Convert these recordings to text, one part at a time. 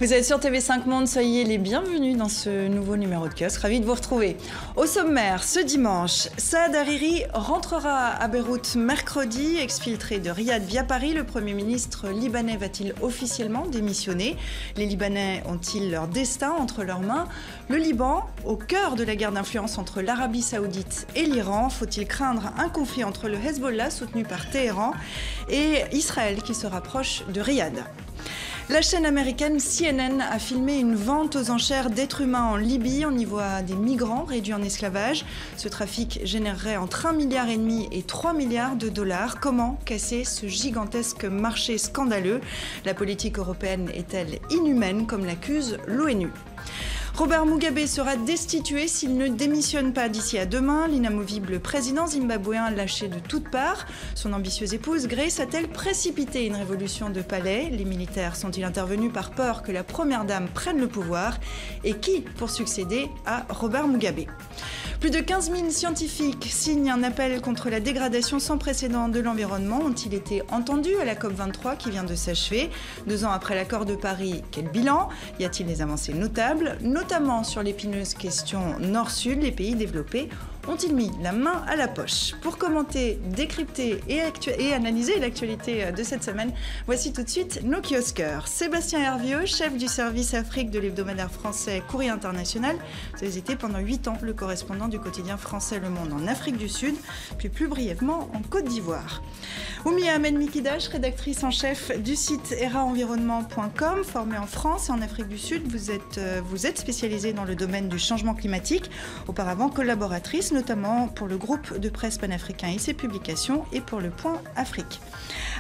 Vous êtes sur TV5 Monde, soyez les bienvenus dans ce nouveau numéro de Kiosque. Ravi de vous retrouver. Au sommaire, ce dimanche, Saad Hariri rentrera à Beyrouth mercredi. Exfiltré de Riyad via Paris, le Premier ministre libanais va-t-il officiellement démissionner? Les Libanais ont-ils leur destin entre leurs mains? Le Liban, au cœur de la guerre d'influence entre l'Arabie Saoudite et l'Iran, faut-il craindre un conflit entre le Hezbollah, soutenu par Téhéran, et Israël qui se rapproche de Riyad? La chaîne américaine CNN a filmé une vente aux enchères d'êtres humains en Libye. On y voit des migrants réduits en esclavage. Ce trafic générerait entre 1,5 milliard et 3 milliards de dollars. Comment casser ce gigantesque marché scandaleux? La politique européenne est-elle inhumaine, comme l'accuse l'ONU? Robert Mugabe sera destitué s'il ne démissionne pas d'ici à demain. L'inamovible président zimbabwéen lâché de toutes parts. Son ambitieuse épouse Grace a-t-elle précipité une révolution de palais? Les militaires sont-ils intervenus par peur que la première dame prenne le pouvoir? Et qui pour succéder à Robert Mugabe? Plus de 15 000 scientifiques signent un appel contre la dégradation sans précédent de l'environnement. Ont-ils été entendus à la COP23 qui vient de s'achever? 2 ans après l'accord de Paris, quel bilan? Y a-t-il des avancées notables, notamment sur l'épineuse question Nord-Sud? Les pays développés ont-ils mis la main à la poche? Pour commenter, décrypter et analyser l'actualité de cette semaine, voici tout de suite nos kiosqueurs. Sébastien Hervieux, chef du service Afrique de l'hebdomadaire français Courrier International. Vous avez été pendant 8 ans le correspondant du quotidien français Le Monde en Afrique du Sud, puis plus brièvement en Côte d'Ivoire. Oumia Ahmed Mikidash, rédactrice en chef du site eraenvironnement.com, formée en France et en Afrique du Sud. Vous êtes spécialisée dans le domaine du changement climatique, auparavant collaboratrice notamment pour le groupe de presse panafricain et ses publications et pour le Point Afrique.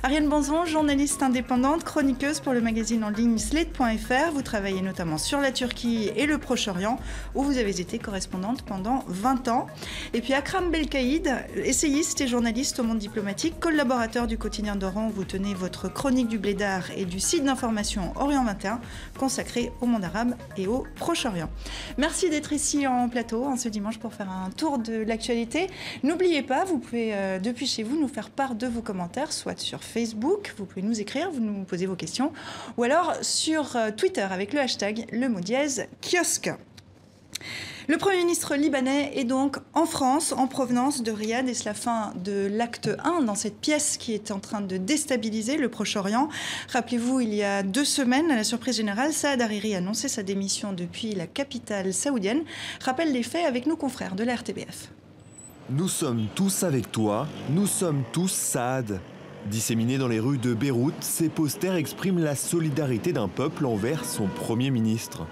Ariane Bonzon, journaliste indépendante, chroniqueuse pour le magazine en ligne Slate.fr. Vous travaillez notamment sur la Turquie et le Proche-Orient où vous avez été correspondante pendant 20 ans. Et puis Akram Belkaïd, essayiste et journaliste au Monde diplomatique, collaborateur du quotidien d'Oran où vous tenez votre chronique du Blédard et du site d'information Orient 21 consacré au monde arabe et au Proche-Orient. Merci d'être ici en plateau ce dimanche pour faire un tour de l'actualité. N'oubliez pas, vous pouvez depuis chez vous nous faire part de vos commentaires, soit sur Facebook, vous pouvez nous écrire, vous nous posez vos questions, ou alors sur Twitter avec le hashtag #kiosque. Le Premier ministre libanais est donc en France, en provenance de Riyad, et c'est la fin de l'acte 1 dans cette pièce qui est en train de déstabiliser le Proche-Orient. Rappelez-vous, il y a 2 semaines, à la surprise générale, Saad Hariri annonçait sa démission depuis la capitale saoudienne. Rappel des faits avec nos confrères de la RTBF. Nous sommes tous avec toi, nous sommes tous Saad. Disséminés dans les rues de Beyrouth, ces posters expriment la solidarité d'un peuple envers son Premier ministre.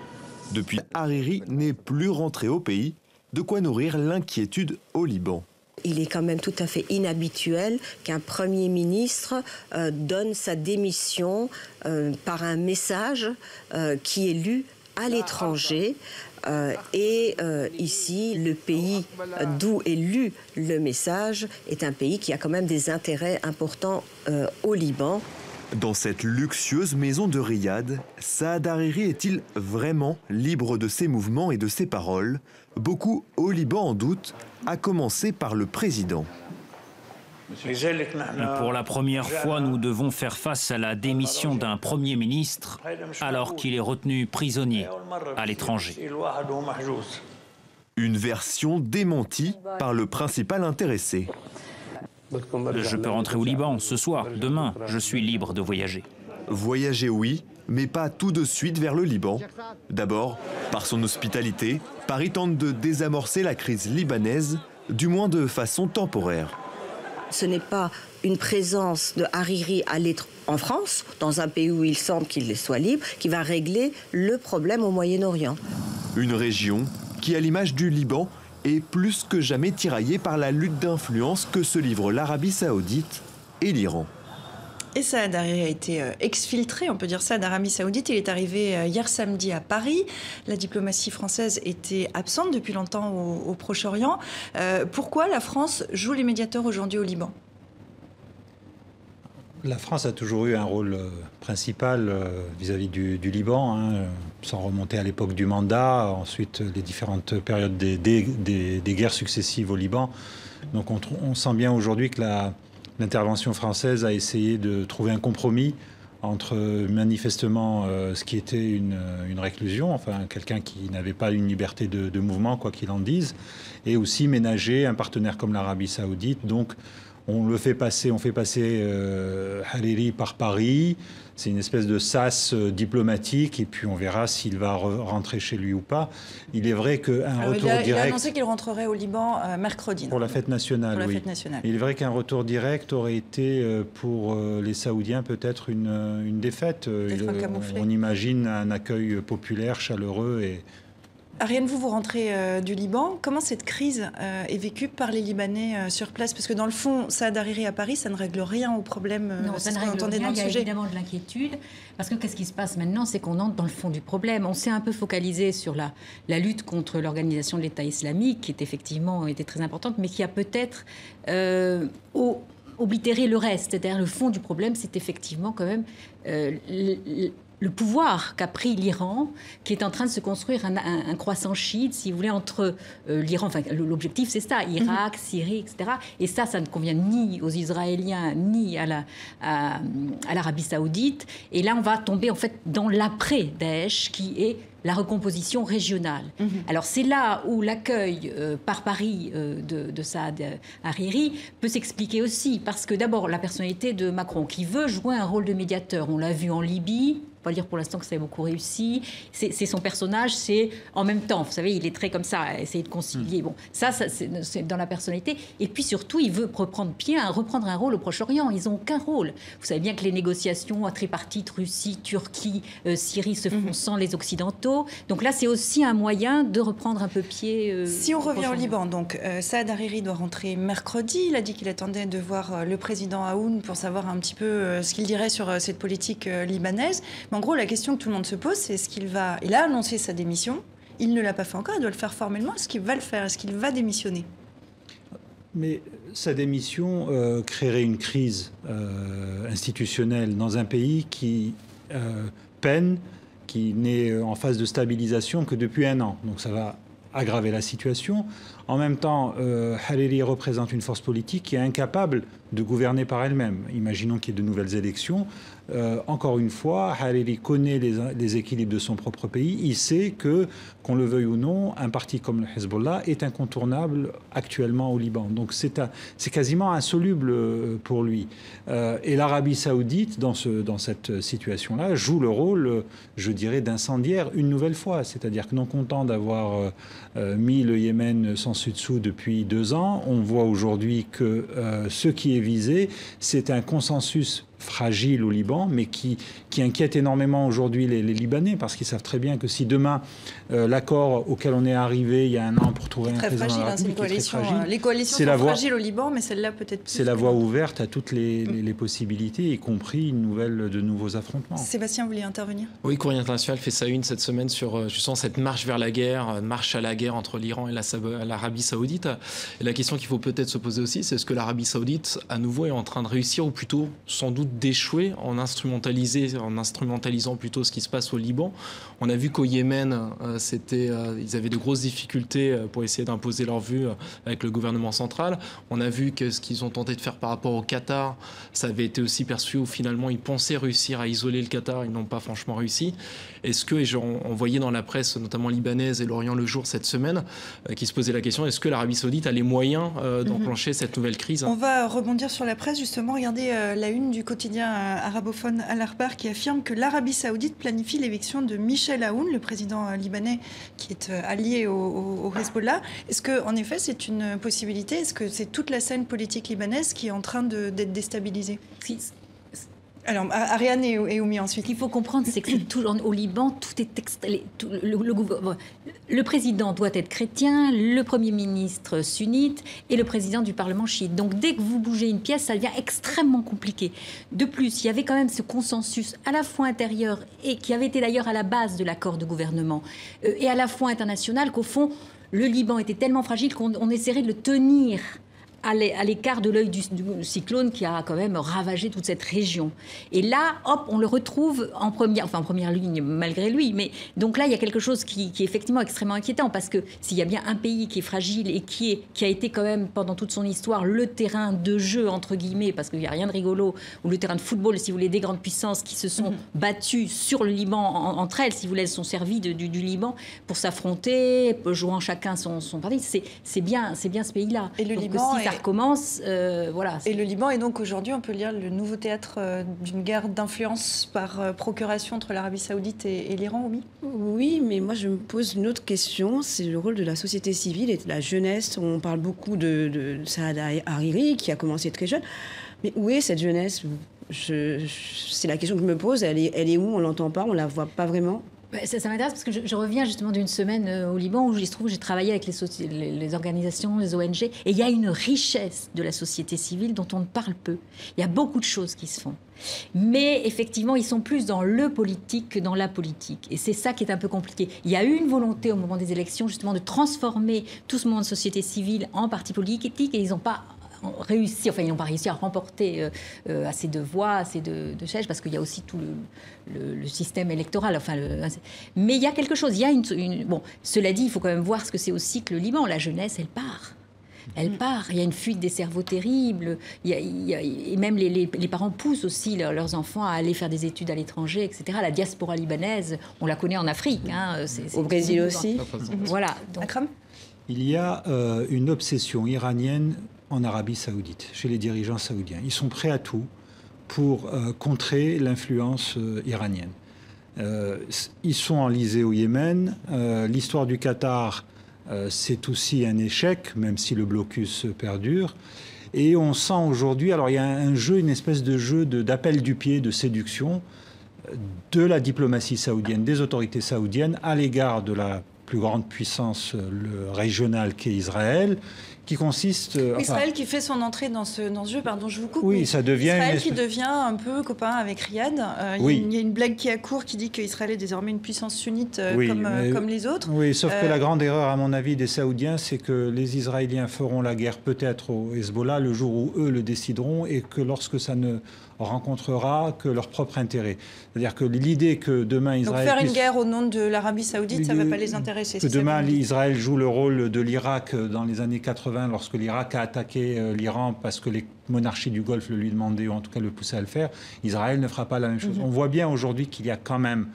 Depuis, Hariri n'est plus rentré au pays, de quoi nourrir l'inquiétude au Liban. Il est quand même tout à fait inhabituel qu'un Premier ministre donne sa démission par un message qui est lu à l'étranger. Ici, le pays d'où est lu le message est un pays qui a quand même des intérêts importants au Liban. Dans cette luxueuse maison de Riyad, Saad Hariri est-il vraiment libre de ses mouvements et de ses paroles? Beaucoup au Liban en doutent, à commencer par le président. Pour la première fois, nous devons faire face à la démission d'un Premier ministre alors qu'il est retenu prisonnier à l'étranger. Une version démentie par le principal intéressé. Je peux rentrer au Liban ce soir, demain, je suis libre de voyager. Voyager oui, mais pas tout de suite vers le Liban. D'abord, par son hospitalité, Paris tente de désamorcer la crise libanaise, du moins de façon temporaire. Ce n'est pas une présence de Hariri en France, dans un pays où il semble qu'il soit libre, qui va régler le problème au Moyen-Orient. Une région qui, à l'image du Liban, est plus que jamais tiraillée par la lutte d'influence que se livrent l'Arabie Saoudite et l'Iran. Et Saad Hariri a été exfiltré, on peut dire ça, d'Arabie Saoudite. Il est arrivé hier samedi à Paris. La diplomatie française était absente depuis longtemps au Proche-Orient. Pourquoi la France joue les médiateurs aujourd'hui au Liban ? La France a toujours eu un rôle principal vis-à-vis du Liban, sans remonter à l'époque du mandat, ensuite les différentes périodes des guerres successives au Liban. Donc on sent bien aujourd'hui que l'intervention française a essayé de trouver un compromis entre manifestement ce qui était une réclusion, enfin quelqu'un qui n'avait pas une liberté de mouvement, quoi qu'il en dise, et aussi ménager un partenaire comme l'Arabie Saoudite. Donc on fait passer Hariri par Paris. C'est une espèce de sas diplomatique, et puis on verra s'il va rentrer chez lui ou pas. Il est vrai qu'un retour direct... Il a annoncé qu'il rentrerait au Liban mercredi. Pour la fête nationale, pour la oui. fête nationale. Il est vrai qu'un retour direct aurait été pour les Saoudiens peut-être une défaite. On imagine un accueil populaire, chaleureux et... Ariane, vous rentrez du Liban. Comment cette crise est vécue par les Libanais sur place? Parce que dans le fond, Saad Hariri à Paris, ça ne règle rien au problème. Non, ça ne règle rien. Il y a évidemment de l'inquiétude. Parce que qu'est-ce qui se passe maintenant? C'est qu'on entre dans le fond du problème. On s'est un peu focalisé sur la lutte contre l'organisation de l'État islamique, qui était très importante, mais qui a peut-être oblitéré le reste. C'est-à-dire le fond du problème, c'est effectivement quand même... le pouvoir qu'a pris l'Iran, qui est en train de se construire un croissant chiite, si vous voulez, entre l'Iran, enfin l'objectif c'est ça, Irak, Syrie, etc. Et ça ne convient ni aux Israéliens, ni à l'Arabie Saoudite. Et là, on va tomber en fait dans l'après-Daesh, qui est la recomposition régionale. Alors c'est là où l'accueil par Paris de Saad Hariri peut s'expliquer aussi, parce que d'abord la personnalité de Macron, qui veut jouer un rôle de médiateur, on l'a vu en Libye. On va dire pour l'instant que ça a beaucoup réussi. C'est son personnage, c'est en même temps. Vous savez, il est très comme ça, à essayer de concilier. Bon, ça c'est dans la personnalité. Et puis surtout, il veut reprendre un rôle au Proche-Orient. Ils n'ont aucun rôle. Vous savez bien que les négociations tripartites, Russie, Turquie, Syrie, se font sans les Occidentaux. Donc là, c'est aussi un moyen de reprendre un peu pied. Si on revient au Liban, donc Saad Hariri doit rentrer mercredi. Il a dit qu'il attendait de voir le président Aoun pour savoir un petit peu ce qu'il dirait sur cette politique libanaise. Mais en gros, la question que tout le monde se pose, c'est est-ce qu'il va... Il a annoncé sa démission, il ne l'a pas fait encore, il doit le faire formellement. Est-ce qu'il va le faire? Est-ce qu'il va démissionner? Mais sa démission créerait une crise institutionnelle dans un pays qui peine, qui n'est en phase de stabilisation que depuis 1 an. Donc ça va aggraver la situation. En même temps, Hariri représente une force politique qui est incapable de gouverner par elle-même. Imaginons qu'il y ait de nouvelles élections. Encore une fois, Hariri connaît les équilibres de son propre pays. Il sait que, qu'on le veuille ou non, un parti comme le Hezbollah est incontournable actuellement au Liban. Donc c'est quasiment insoluble pour lui. Et l'Arabie Saoudite, dans cette situation-là, joue le rôle, je dirais, d'incendiaire une nouvelle fois. C'est-à-dire que non content d'avoir mis le Yémen sans dessus-dessous depuis 2 ans, on voit aujourd'hui que ce qui est visé, c'est un consensus fragile au Liban, mais qui inquiète énormément aujourd'hui les Libanais, parce qu'ils savent très bien que si demain l'accord auquel on est arrivé il y a 1 an pour trouver un président de la République, c'est une coalition. Les coalitions sont fragiles au Liban, mais celle-là peut-être plus. C'est la voie ouverte à toutes les possibilités, y compris de nouveaux affrontements. Sébastien, vous vouliez intervenir? Oui, Courrier International fait sa une cette semaine sur justement cette marche vers la guerre, marche à la guerre entre l'Iran et l'Arabie Saoudite. Et la question qu'il faut peut-être se poser aussi, c'est est-ce que l'Arabie Saoudite, à nouveau, est en train de réussir, ou plutôt sans doute d'échouer en instrumentalisant plutôt ce qui se passe au Liban. On a vu qu'au Yémen, ils avaient de grosses difficultés pour essayer d'imposer leur vue avec le gouvernement central. On a vu que ce qu'ils ont tenté de faire par rapport au Qatar, ça avait été aussi perçu où finalement ils pensaient réussir à isoler le Qatar, ils n'ont pas franchement réussi. Est-ce que, et on voyait dans la presse, notamment libanaise et l'Orient le jour cette semaine, qui se posait la question, est-ce que l'Arabie Saoudite a les moyens d'enclencher cette nouvelle crise? On va rebondir sur la presse, justement. Regardez la une du quotidien arabophone Al-Akhbar qui affirme que l'Arabie Saoudite planifie l'éviction de Michel Aoun, le président libanais qui est allié au Hezbollah. Est-ce que, en effet, c'est une possibilité? Est-ce que c'est toute la scène politique libanaise qui est en train d'être déstabilisée? Alors, Ariane et Oumi ensuite. Ce qu'il faut comprendre, c'est que au Liban, tout est le président doit être chrétien, le Premier ministre sunnite et le président du Parlement chiite. Donc, dès que vous bougez une pièce, ça devient extrêmement compliqué. De plus, il y avait quand même ce consensus à la fois intérieur et qui avait été d'ailleurs à la base de l'accord de gouvernement et à la fois international qu'au fond, le Liban était tellement fragile qu'on essaierait de le tenir à l'écart de l'œil du cyclone qui a quand même ravagé toute cette région. Et là, hop, on le retrouve en première ligne malgré lui. Mais donc là, il y a quelque chose qui est effectivement extrêmement inquiétant, parce que s'il y a bien un pays qui est fragile et qui a été quand même pendant toute son histoire le terrain de jeu, entre guillemets, parce qu'il n'y a rien de rigolo, ou le terrain de football, si vous voulez, des grandes puissances qui se sont battues sur le Liban entre elles, si vous voulez, elles sont servies du Liban pour s'affronter, jouant chacun son parti. C'est bien ce pays-là. Et le donc, Liban si ça recommence, voilà. Et le Liban est donc aujourd'hui, on peut lire, le nouveau théâtre d'une guerre d'influence par procuration entre l'Arabie Saoudite et l'Iran, oui. Oui, mais moi je me pose une autre question, c'est le rôle de la société civile et de la jeunesse. On parle beaucoup de Saad Hariri qui a commencé très jeune, mais où est cette jeunesse? C'est la question que je me pose. Elle est où? On l'entend pas, on la voit pas vraiment. Ça m'intéresse parce que je reviens justement d'une semaine au Liban où j'ai travaillé avec les organisations, les ONG, et il y a une richesse de la société civile dont on ne parle peu. Il y a beaucoup de choses qui se font. Mais effectivement, ils sont plus dans le politique que dans la politique. Et c'est ça qui est un peu compliqué. Il y a eu une volonté au moment des élections justement de transformer tout ce mouvement de société civile en parti politique, et ils n'ont pas réussi, ils n'ont pas réussi à remporter assez de voix, assez de sièges, parce qu'il y a aussi tout le système électoral. Mais il y a quelque chose. Il y a bon, cela dit, il faut quand même voir ce que c'est aussi que le Liban. La jeunesse, elle part. Elle part. Il y a une fuite des cerveaux terrible. Et même les parents poussent aussi leurs enfants à aller faire des études à l'étranger, etc. La diaspora libanaise, on la connaît en Afrique. Au Brésil aussi. Voilà. Donc. Akram ? Il y a une obsession iranienne en Arabie Saoudite, chez les dirigeants saoudiens. Ils sont prêts à tout pour contrer l'influence iranienne. Ils sont enlisés au Yémen. L'histoire du Qatar, c'est aussi un échec, même si le blocus perdure. Et on sent aujourd'hui, alors il y a un jeu, une espèce de jeu d'appel du pied, de séduction de la diplomatie saoudienne, des autorités saoudiennes à l'égard de la plus grande puissance régionale qu'est Israël, qui consiste... Israël qui fait son entrée dans ce jeu, pardon, je vous coupe. Oui, ça devient... Israël qui devient un peu copain avec Riyad. Il y a une blague qui accourt qui dit qu'Israël est désormais une puissance sunnite comme les autres. Oui, sauf que la grande erreur, à mon avis, des Saoudiens, c'est que les Israéliens feront la guerre peut-être au Hezbollah le jour où eux le décideront, et que lorsque ça ne rencontrera que leur propre intérêt. C'est-à-dire que l'idée que demain Israël... Donc faire une guerre au nom de l'Arabie Saoudite, ça ne va pas les intéresser. Que demain Israël joue le rôle de l'Irak dans les années 80, lorsque l'Irak a attaqué l'Iran parce que les monarchies du Golfe le lui demandaient, ou en tout cas le poussaient à le faire, Israël ne fera pas la même chose. On voit bien aujourd'hui qu'il y a quand même,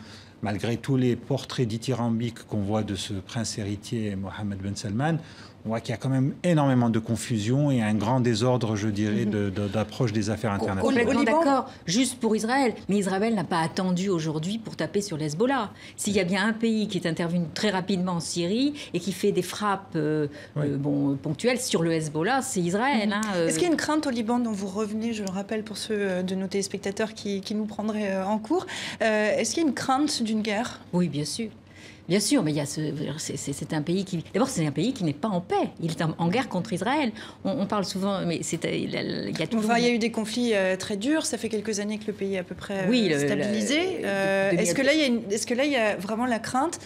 malgré tous les portraits dithyrambiques qu'on voit de ce prince héritier Mohammed Ben Salman, on voit qu'il y a quand même énormément de confusion et un grand désordre, je dirais, d'approche des affaires internationales. Complètement d'accord, juste pour Israël. Mais Israël n'a pas attendu aujourd'hui pour taper sur l'Hezbollah. S'il y a bien un pays qui est intervenu très rapidement en Syrie et qui fait des frappes ponctuelles sur le Hezbollah, c'est Israël. Est-ce qu'il y a une crainte au Liban dont vous revenez, je le rappelle pour ceux de nos téléspectateurs qui nous prendraient en cours, est-ce qu'il y a une crainte d'une guerre ? Oui, bien sûr. Bien sûr, mais c'est un pays qui... D'abord, c'est un pays qui n'est pas en paix. Il est en guerre contre Israël. On parle souvent... Mais il y a eu des conflits très durs. Ça fait quelques années que le pays est à peu près stabilisé. Est-ce que là, il y a vraiment la crainte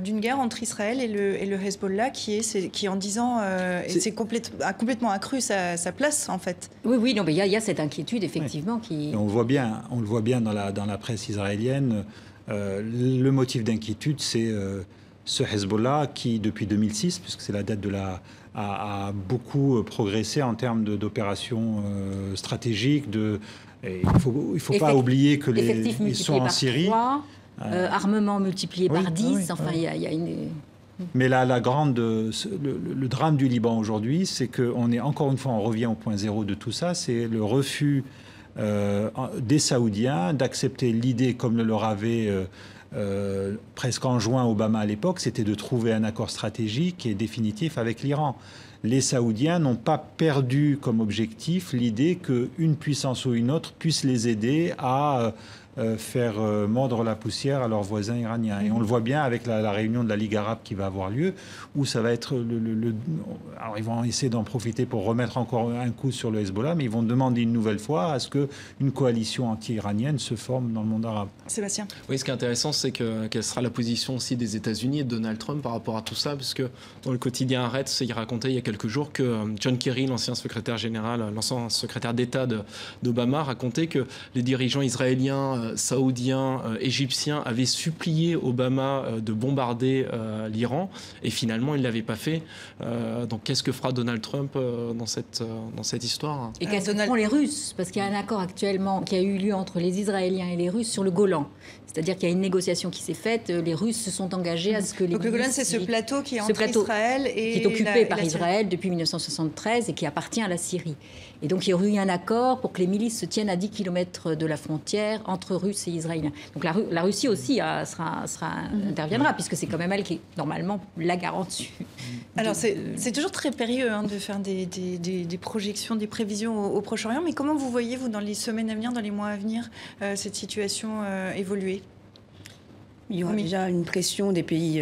d'une guerre entre Israël et le Hezbollah qui en 10 ans, a complètement accru sa place, en fait? Oui, non, mais il y a cette inquiétude, effectivement, qui... On le voit bien dans la presse israélienne. Le motif d'inquiétude, c'est ce Hezbollah qui, depuis 2006, puisque c'est la date a beaucoup progressé en termes d'opérations stratégiques. Il ne faut pas oublier que ils sont en Syrie. 3, armement multiplié par 10. Il y a une... Mais le drame du Liban aujourd'hui, c'est qu'on est, encore une fois, on revient au point zéro de tout ça, c'est le refus des Saoudiens d'accepter l'idée, comme le leur avait presque enjoint Obama à l'époque, c'était de trouver un accord stratégique et définitif avec l'Iran. Les Saoudiens n'ont pas perdu comme objectif l'idée qu'une puissance ou une autre puisse les aider à faire mordre la poussière à leurs voisins iraniens. Et on le voit bien avec la réunion de la Ligue arabe qui va avoir lieu, où ça va être alors ils vont essayer d'en profiter pour remettre encore un coup sur le Hezbollah, mais ils vont demander une nouvelle fois à ce qu'une coalition anti-iranienne se forme dans le monde arabe. Sébastien. Oui, ce qui est intéressant, c'est quelle sera la position aussi des États-Unis et de Donald Trump par rapport à tout ça, puisque dans le quotidien Haaretz, il racontait il y a quelques jours que John Kerry, l'ancien secrétaire d'État d'Obama, racontait que les dirigeants israéliens, saoudiens, égyptiens avaient supplié Obama de bombarder l'Iran, et finalement il ne l'avait pas fait. Donc qu'est-ce que fera Donald Trump dans cette histoire? Et qu'est-ce que feront les Russes? Parce qu'il y a un accord actuellement qui a eu lieu entre les Israéliens et les Russes sur le Golan. C'est-à-dire qu'il y a une négociation qui s'est faite, les Russes se sont engagés à ce que les... Donc le Golan, c'est ce plateau qui est entre Israël et... qui est occupé par Israël depuis 1973 et qui appartient à la Syrie. Et donc il y aurait eu un accord pour que les milices se tiennent à 10 km de la frontière entre Russes et Israéliens. Donc la Russie aussi interviendra, puisque c'est quand même elle qui est normalement la garante. Alors c'est toujours très périlleux de faire des projections, des prévisions au Proche-Orient, mais comment vous voyez, vous, dans les semaines à venir, dans les mois à venir, cette situation évoluer? Il y aura déjà une pression des pays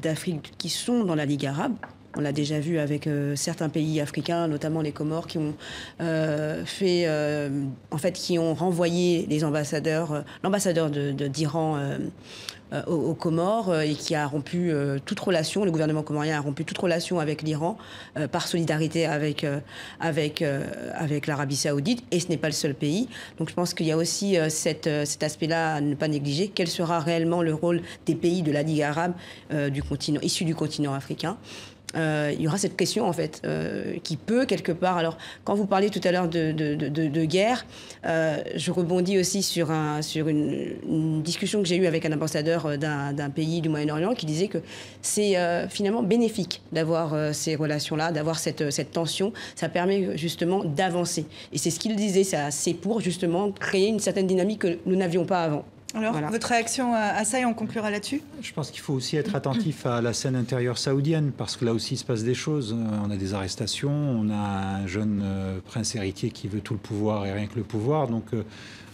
d'Afrique qui sont dans la Ligue arabe. On l'a déjà vu avec certains pays africains, notamment les Comores, qui ont qui ont renvoyé les ambassadeurs, l'ambassadeur d'Iran aux Comores et qui a rompu toute relation. Le gouvernement comorien a rompu toute relation avec l'Iran par solidarité avec l'Arabie Saoudite, et ce n'est pas le seul pays. Donc je pense qu'il y a aussi cet aspect-là à ne pas négliger. Quel sera réellement le rôle des pays de la Ligue arabe issus du continent africain? Il y aura cette pression, en fait, qui peut, quelque part... Alors, quand vous parliez tout à l'heure de guerre, je rebondis aussi sur une discussion que j'ai eue avec un ambassadeur d'un pays du Moyen-Orient qui disait que c'est finalement bénéfique d'avoir ces relations-là, d'avoir cette tension. Ça permet justement d'avancer. Et c'est ce qu'il disait, c'est pour justement créer une certaine dynamique que nous n'avions pas avant. Alors, votre réaction à ça, et on conclura là-dessus? Je pense qu'il faut aussi être attentif à la scène intérieure saoudienne, parce que là aussi il se passe des choses. On a des arrestations, on a un jeune prince héritier qui veut tout le pouvoir et rien que le pouvoir. Donc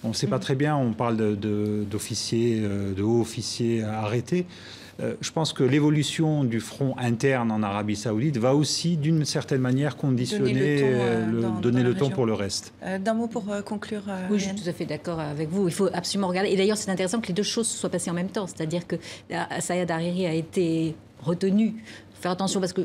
on ne sait pas très bien, on parle d'officiers, de hauts officiers arrêtés. Je pense que l'évolution du front interne en Arabie Saoudite va aussi, d'une certaine manière, conditionner, donner le ton pour le reste. D'un mot pour conclure. Oui, je suis tout à fait d'accord avec vous. Il faut absolument regarder. Et d'ailleurs, c'est intéressant que les deux choses soient passées en même temps. C'est-à-dire que Saad Hariri a été retenu. Faire attention, parce que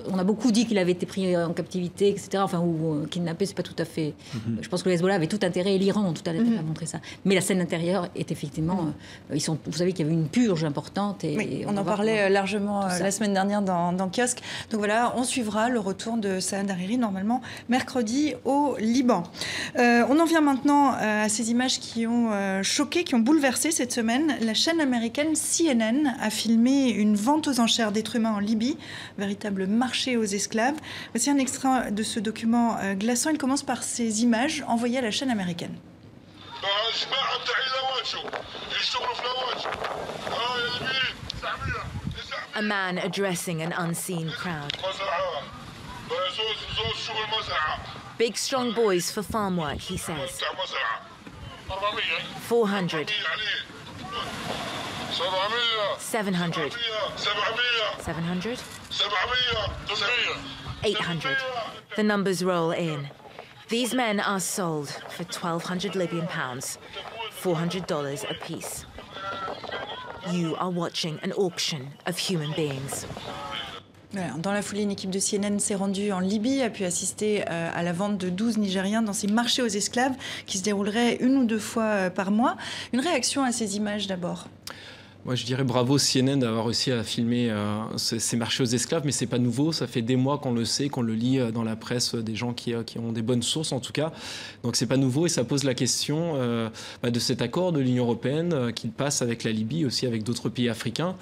on a beaucoup dit qu'il avait été pris en captivité, etc. Enfin, ou kidnappé, c'est pas tout à fait. Je pense que le Hezbollah avait tout intérêt, et l'Iran ont tout intérêt à montrer ça. Mais la scène intérieure est effectivement, vous savez qu'il y avait une purge importante. Et oui, on en parlait largement la semaine dernière dans Kiosque. Donc voilà, on suivra le retour de Saad Hariri normalement mercredi au Liban. On en vient maintenant à ces images qui ont choqué, qui ont bouleversé cette semaine. La chaîne américaine CNN a filmé une vente aux enchères d'êtres humains en Libye, véritable marché aux esclaves. Voici un extrait de ce document glaçant. Il commence par ces images envoyées à la chaîne américaine. A man addressing an unseen crowd. Big strong boys for farm work, he says. 400. 700. 700? 800. The numbers roll in. These men are sold for 1,200 Libyan pounds, $400 apiece. You are watching an auction of human beings. Dans la foulée, une équipe de CNN s'est rendue en Libye, a pu assister à la vente de 12 Nigériens dans ces marchés aux esclaves qui se dérouleraient 1 ou 2 fois par mois. Une réaction à ces images d'abord? Moi, je dirais bravo CNN d'avoir réussi à filmer ces marchés aux esclaves, mais c'est pas nouveau. Ça fait des mois qu'on le sait, qu'on le lit dans la presse, des gens qui ont des bonnes sources en tout cas. Donc c'est pas nouveau, et ça pose la question de cet accord de l'Union européenne qu'il passe avec la Libye, aussi avec d'autres pays africains.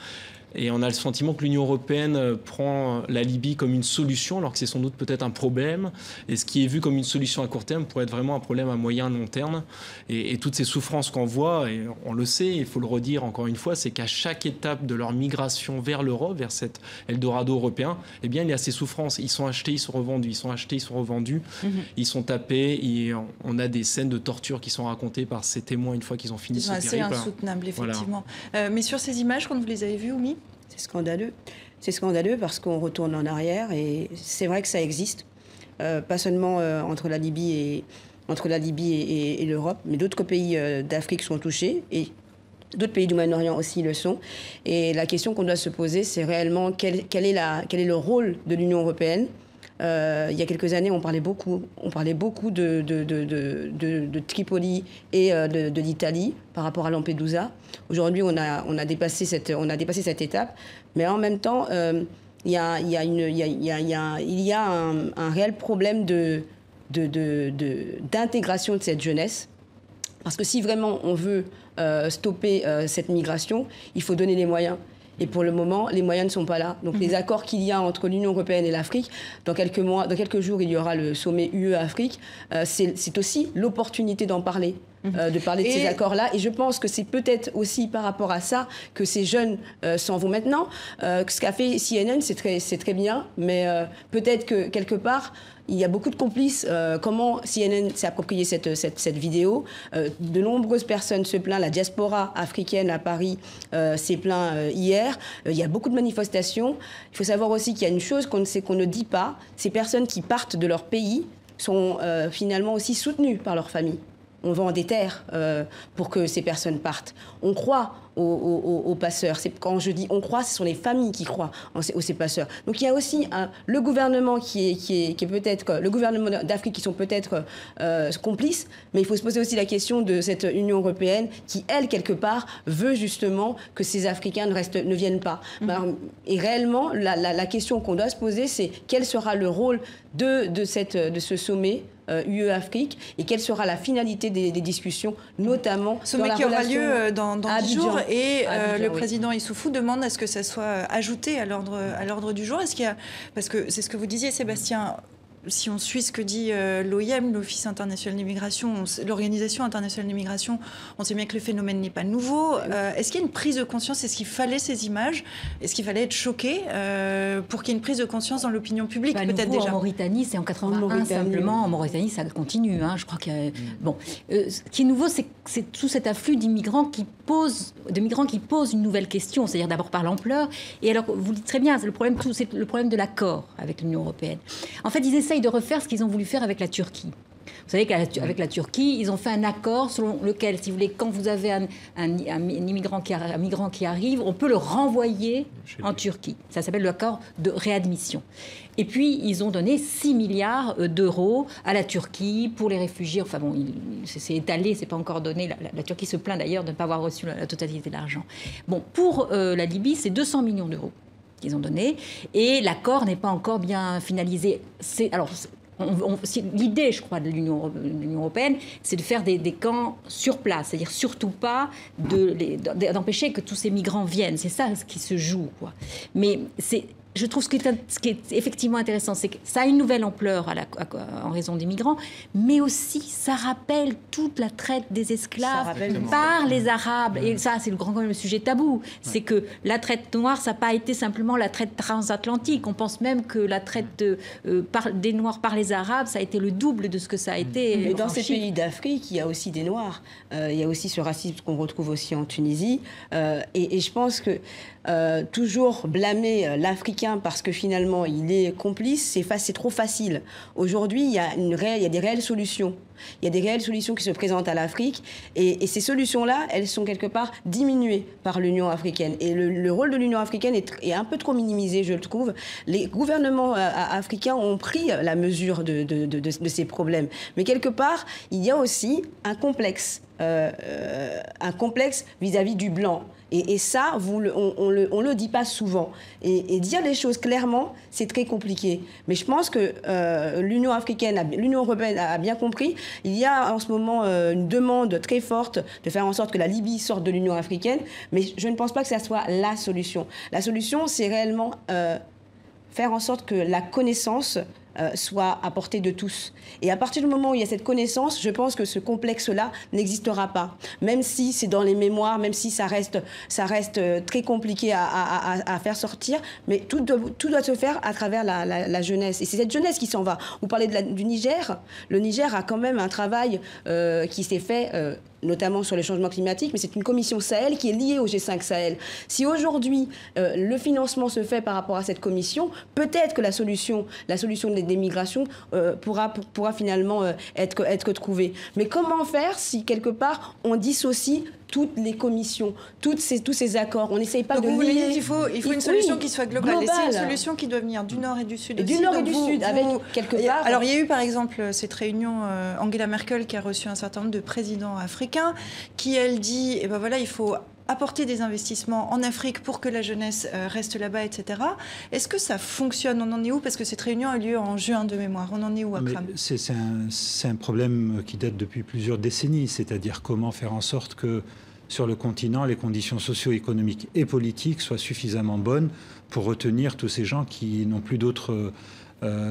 Et on a le sentiment que l'Union européenne prend la Libye comme une solution, alors que c'est sans doute peut-être un problème. Et ce qui est vu comme une solution à court terme pourrait être vraiment un problème à moyen long terme. Et toutes ces souffrances qu'on voit, et on le sait, il faut le redire encore une fois, c'est qu'à chaque étape de leur migration vers l'Europe, vers cet Eldorado européen, eh bien, il y a ces souffrances. Ils sont achetés, ils sont revendus. Ils sont achetés, ils sont revendus. Ils sont tapés. Et on a des scènes de torture qui sont racontées par ces témoins une fois qu'ils ont fini ce périple. C'est insoutenable, effectivement. Voilà. Mais sur ces images, quand vous les avez vues, Oumi ? C'est scandaleux. C'est scandaleux parce qu'on retourne en arrière et c'est vrai que ça existe. Pas seulement entre la Libye et l'Europe, mais d'autres pays d'Afrique sont touchés et d'autres pays du Moyen-Orient aussi le sont. Et la question qu'on doit se poser, c'est réellement quel est le rôle de l'Union européenne. Il y a quelques années, on parlait beaucoup de Tripoli et de l'Italie par rapport à Lampedusa. Aujourd'hui, on a dépassé cette étape, mais en même temps, il y a un réel problème d'intégration de cette jeunesse. Parce que si vraiment on veut stopper cette migration, il faut donner les moyens. Et pour le moment, les moyens ne sont pas là. Donc les accords qu'il y a entre l'Union européenne et l'Afrique, dans quelques jours, il y aura le sommet UE-Afrique. C'est aussi l'opportunité d'en parler. De parler de ces accords-là. Et je pense que c'est peut-être aussi par rapport à ça que ces jeunes s'en vont maintenant. Ce qu'a fait CNN, c'est très bien, mais peut-être que quelque part, il y a beaucoup de complices. Comment CNN s'est approprié cette vidéo. De nombreuses personnes se plaignent. La diaspora africaine à Paris s'est plaint hier. Il y a beaucoup de manifestations. Il faut savoir aussi qu'il y a une chose qu'on ne dit pas. Ces personnes qui partent de leur pays sont finalement aussi soutenues par leur famille. On vend des terres pour que ces personnes partent. On croit aux passeurs. Quand je dis on croit, ce sont les familles qui croient en ces passeurs. Donc il y a aussi le gouvernement qui est peut-être le gouvernement d'Afrique qui sont peut-être complices, mais il faut se poser aussi la question de cette Union européenne qui, elle, quelque part, veut justement que ces Africains ne viennent pas. Et réellement, la question qu'on doit se poser, c'est quel sera le rôle de ce sommet UE-Afrique et quelle sera la finalité des discussions, notamment sommet qui aura lieu dans 10 jours et le président Issoufou demande à ce que ça soit ajouté à l'ordre du jour. Est-ce qu'il y a, parce que c'est ce que vous disiez, Sébastien, si on suit ce que dit l'OIM, l'Office international d'immigration, l'Organisation internationale d'immigration, on sait bien que le phénomène n'est pas nouveau. Est-ce qu'il y a une prise de conscience? Est-ce qu'il fallait ces images? Est-ce qu'il fallait être choqué pour qu'il y ait une prise de conscience dans l'opinion publique? Peut-être déjà. En Mauritanie, c'est en 81 simplement. En Mauritanie, ça continue. Je crois qu'il y a... Bon, ce qui est nouveau, c'est tout cet afflux d'immigrants qui posent une nouvelle question. C'est-à-dire d'abord par l'ampleur. Et alors, vous le dites très bien, c'est le problème de l'accord avec l'Union européenne. En fait, ils essayent de refaire ce qu'ils ont voulu faire avec la Turquie. Vous savez qu'avec la Turquie, ils ont fait un accord selon lequel, si vous voulez, quand vous avez un migrant qui arrive, on peut le renvoyer en Turquie. Ça s'appelle l'accord de réadmission. Et puis, ils ont donné 6 milliards d'euros à la Turquie pour les réfugiés. Enfin bon, c'est étalé, c'est pas encore donné. La Turquie se plaint d'ailleurs de ne pas avoir reçu la totalité de l'argent. Bon, pour la Libye, c'est 200 millions d'euros qu'ils ont donné, et l'accord n'est pas encore bien finalisé. L'idée, je crois, de l'Union européenne, c'est de faire des camps sur place, c'est-à-dire surtout pas d'empêcher que tous ces migrants viennent. C'est ça ce qui se joue, quoi. Mais je trouve ce qui est effectivement intéressant, c'est que ça a une nouvelle ampleur en raison des migrants, mais aussi ça rappelle toute la traite des esclaves par les Arabes. Et ça, c'est le sujet tabou. C'est que la traite noire, ça n'a pas été simplement la traite transatlantique. On pense même que la traite des Noirs par les Arabes, ça a été le double de ce que ça a été. Mais dans ces pays d'Afrique, il y a aussi des Noirs. Il y a aussi ce racisme qu'on retrouve aussi en Tunisie. Et je pense que toujours blâmer l'Africain parce que finalement il est complice, c'est trop facile. Aujourd'hui, il y a des réelles solutions. Il y a des réelles solutions qui se présentent à l'Afrique et ces solutions-là, elles sont quelque part diminuées par l'Union africaine. Et le rôle de l'Union africaine est un peu trop minimisé, je le trouve. Les gouvernements africains ont pris la mesure de ces problèmes. Mais quelque part, il y a aussi un complexe vis-à-vis du blanc. Et ça, on le dit pas souvent. Et dire les choses clairement, c'est très compliqué. Mais je pense que l'Union européenne a bien compris Il y a en ce moment une demande très forte de faire en sorte que la Libye sorte de l'Union africaine, mais je ne pense pas que ça soit la solution. La solution, c'est réellement faire en sorte que la connaissance soit à portée de tous. Et à partir du moment où il y a cette connaissance, je pense que ce complexe-là n'existera pas. Même si c'est dans les mémoires, même si ça reste très compliqué à faire sortir, mais tout doit se faire à travers la jeunesse. Et c'est cette jeunesse qui s'en va. Vous parlez du Niger. Le Niger a quand même un travail qui s'est fait... notamment sur les changements climatiques, mais c'est une commission Sahel qui est liée au G5 Sahel. Si aujourd'hui, le financement se fait par rapport à cette commission, peut-être que la solution des migrations pourra finalement être trouvée. Mais comment faire si, quelque part, on dissocie toutes les commissions, tous ces accords? On n'essaye pas de lier... Il faut une solution qui soit globale. Et c'est une solution qui doit venir du Nord et du Sud aussi. Du Nord et du Sud, avec quelque part... Alors, il y a eu, par exemple, cette réunion, Angela Merkel qui a reçu un certain nombre de présidents africains, qui, elle, dit, eh ben voilà, il faut apporter des investissements en Afrique pour que la jeunesse reste là-bas, etc. Est-ce que ça fonctionne? On en est où? Parce que cette réunion a lieu en juin de mémoire. On en est où, Akram? C'est un problème qui date depuis plusieurs décennies, c'est-à-dire comment faire en sorte que sur le continent, les conditions socio-économiques et politiques soient suffisamment bonnes pour retenir tous ces gens qui n'ont plus d'autres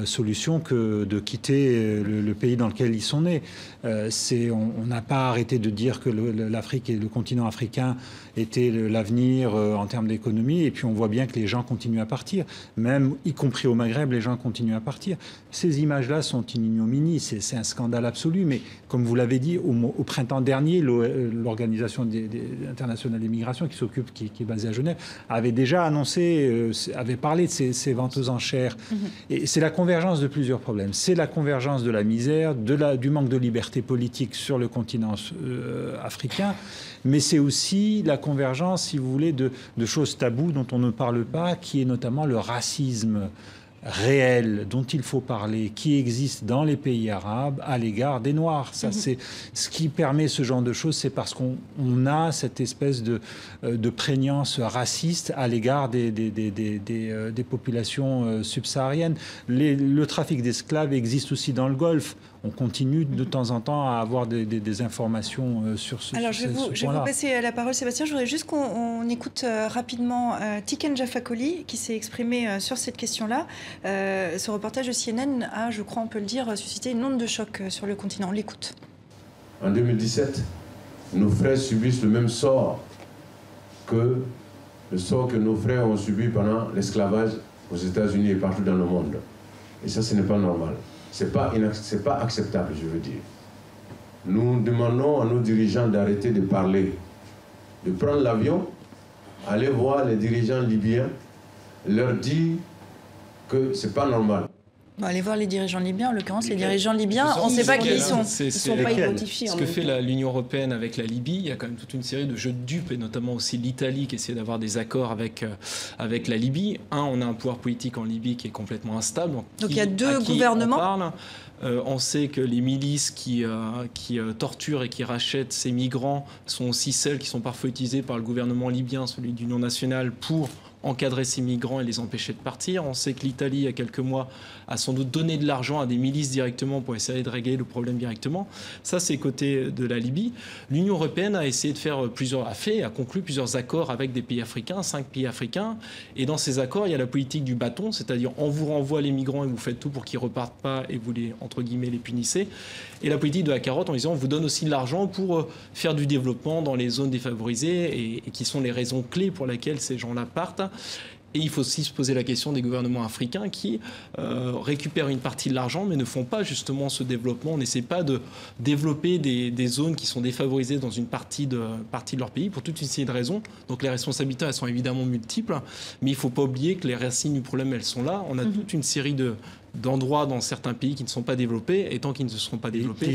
solution que de quitter le pays dans lequel ils sont nés. On n'a pas arrêté de dire que l'Afrique et le continent africain étaient l'avenir en termes d'économie, et puis on voit bien que les gens continuent à partir, même y compris au Maghreb, les gens continuent à partir. Ces images-là sont une ignominie, c'est un scandale absolu, mais comme vous l'avez dit, au printemps dernier, l'Organisation internationale des migrations qui est basée à Genève, avait déjà annoncé, avait parlé de ces ventes aux enchères. Et c'est la convergence de plusieurs problèmes. C'est la convergence de la misère, du manque de liberté politique sur le continent africain, mais c'est aussi la convergence, si vous voulez, de choses taboues dont on ne parle pas, qui est notamment le racisme réel dont il faut parler, qui existe dans les pays arabes à l'égard des Noirs. Ça, c'est ce qui permet ce genre de choses, c'est parce qu'on a cette espèce de prégnance raciste à l'égard des populations subsahariennes. Le trafic d'esclaves existe aussi dans le Golfe. On continue de temps en temps à avoir des informations sur ce point-là. Alors, je vais vous passer la parole, Sébastien. Je voudrais juste qu'on écoute rapidement Tiken Jaffa-Koli, qui s'est exprimé sur cette question-là. Ce reportage de CNN a, je crois on peut le dire, suscité une onde de choc sur le continent. On l'écoute. En 2017, nos frères subissent le même sort que le sort que nos frères ont subi pendant l'esclavage aux États-Unis et partout dans le monde. Et ça, ce n'est pas normal. Ce n'est pas acceptable, je veux dire. Nous demandons à nos dirigeants d'arrêter de parler, de prendre l'avion, aller voir les dirigeants libyens, leur dire que ce n'est pas normal. Bon, allez voir les dirigeants libyens, en l'occurrence, les dirigeants libyens, on ne sait pas qui ils sont. Ils ne sont pas identifiés. Ce que fait l'Union européenne avec la Libye, il y a quand même toute une série de jeux de dupes, et notamment aussi l'Italie qui essaie d'avoir des accords avec la Libye. On a un pouvoir politique en Libye qui est complètement instable. Donc il y a deux gouvernements. On sait que les milices qui torturent et qui rachètent ces migrants sont aussi celles qui sont parfois utilisées par le gouvernement libyen, celui d'Union nationale, pour encadrer ces migrants et les empêcher de partir. On sait que l'Italie, il y a quelques mois, a sans doute donné de l'argent à des milices directement pour essayer de régler le problème directement. Ça, c'est côté de la Libye. L'Union européenne a essayé de faire a conclu plusieurs accords avec des pays africains, 5 pays africains. Et dans ces accords, il y a la politique du bâton, c'est-à-dire on vous renvoie les migrants et vous faites tout pour qu'ils repartent pas et vous les, entre guillemets, les punissez. Et la politique de la carotte en disant on vous donne aussi de l'argent pour faire du développement dans les zones défavorisées et qui sont les raisons clés pour lesquelles ces gens-là partent. Et il faut aussi se poser la question des gouvernements africains qui récupèrent une partie de l'argent mais ne font pas justement ce développement. On n'essaie pas de développer des zones qui sont défavorisées dans une partie de leur pays pour toute une série de raisons. Donc les responsabilités, elles sont évidemment multiples, mais il ne faut pas oublier que les racines du problème, elles sont là. On a toute une série d'endroits dans certains pays qui ne sont pas développés, et tant qu'ils ne se seront pas développés...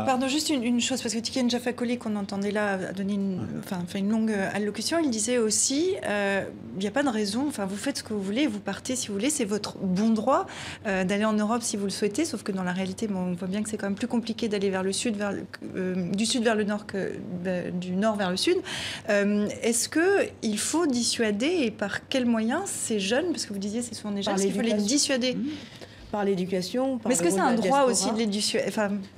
Pardon, juste une chose, parce que Tiken Jaffa-Koli, qu'on entendait là, a donné une longue allocution, il disait aussi, il n'y a pas de raison, vous faites ce que vous voulez, vous partez si vous voulez, c'est votre bon droit d'aller en Europe si vous le souhaitez, sauf que dans la réalité, on voit bien que c'est quand même plus compliqué d'aller vers le sud, du sud vers le nord que du nord vers le sud. Est-ce qu'il faut dissuader, et par quels moyens, ces jeunes, parce que vous disiez c'est souvent des jeunes, est-ce qu'il faut les dissuader? par l'éducation. Mais est-ce que c'est un droit aussi de l'éducation?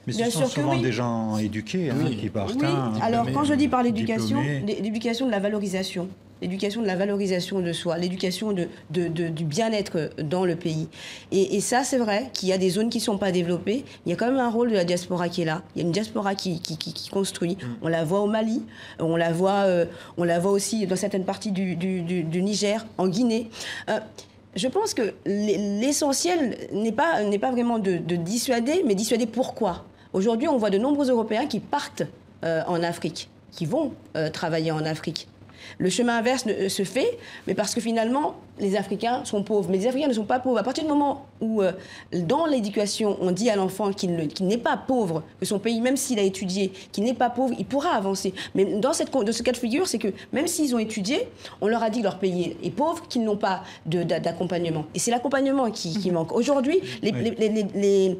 Mais ce sont souvent des gens éduqués qui partent. Oui. Alors quand je dis par l'éducation, l'éducation de la valorisation. L'éducation de la valorisation de soi, l'éducation du bien-être dans le pays. Et ça, c'est vrai qu'il y a des zones qui ne sont pas développées. Il y a quand même un rôle de la diaspora qui est là. Il y a une diaspora qui construit. On la voit au Mali, on la voit aussi dans certaines parties du Niger, en Guinée. Je pense que l'essentiel n'est pas vraiment de dissuader, mais dissuader pourquoi. Aujourd'hui, on voit de nombreux Européens qui partent en Afrique, qui vont travailler en Afrique. Le chemin inverse se fait, mais parce que finalement, les Africains sont pauvres. Mais les Africains ne sont pas pauvres. À partir du moment où, dans l'éducation, on dit à l'enfant qu'il n'est pas pauvre, que son pays, même s'il a étudié, qu'il n'est pas pauvre, il pourra avancer. Mais dans ce cas de figure, c'est que même s'ils ont étudié, on leur a dit que leur pays est pauvre, qu'ils n'ont pas d'accompagnement. Et c'est l'accompagnement qui manque. Aujourd'hui, les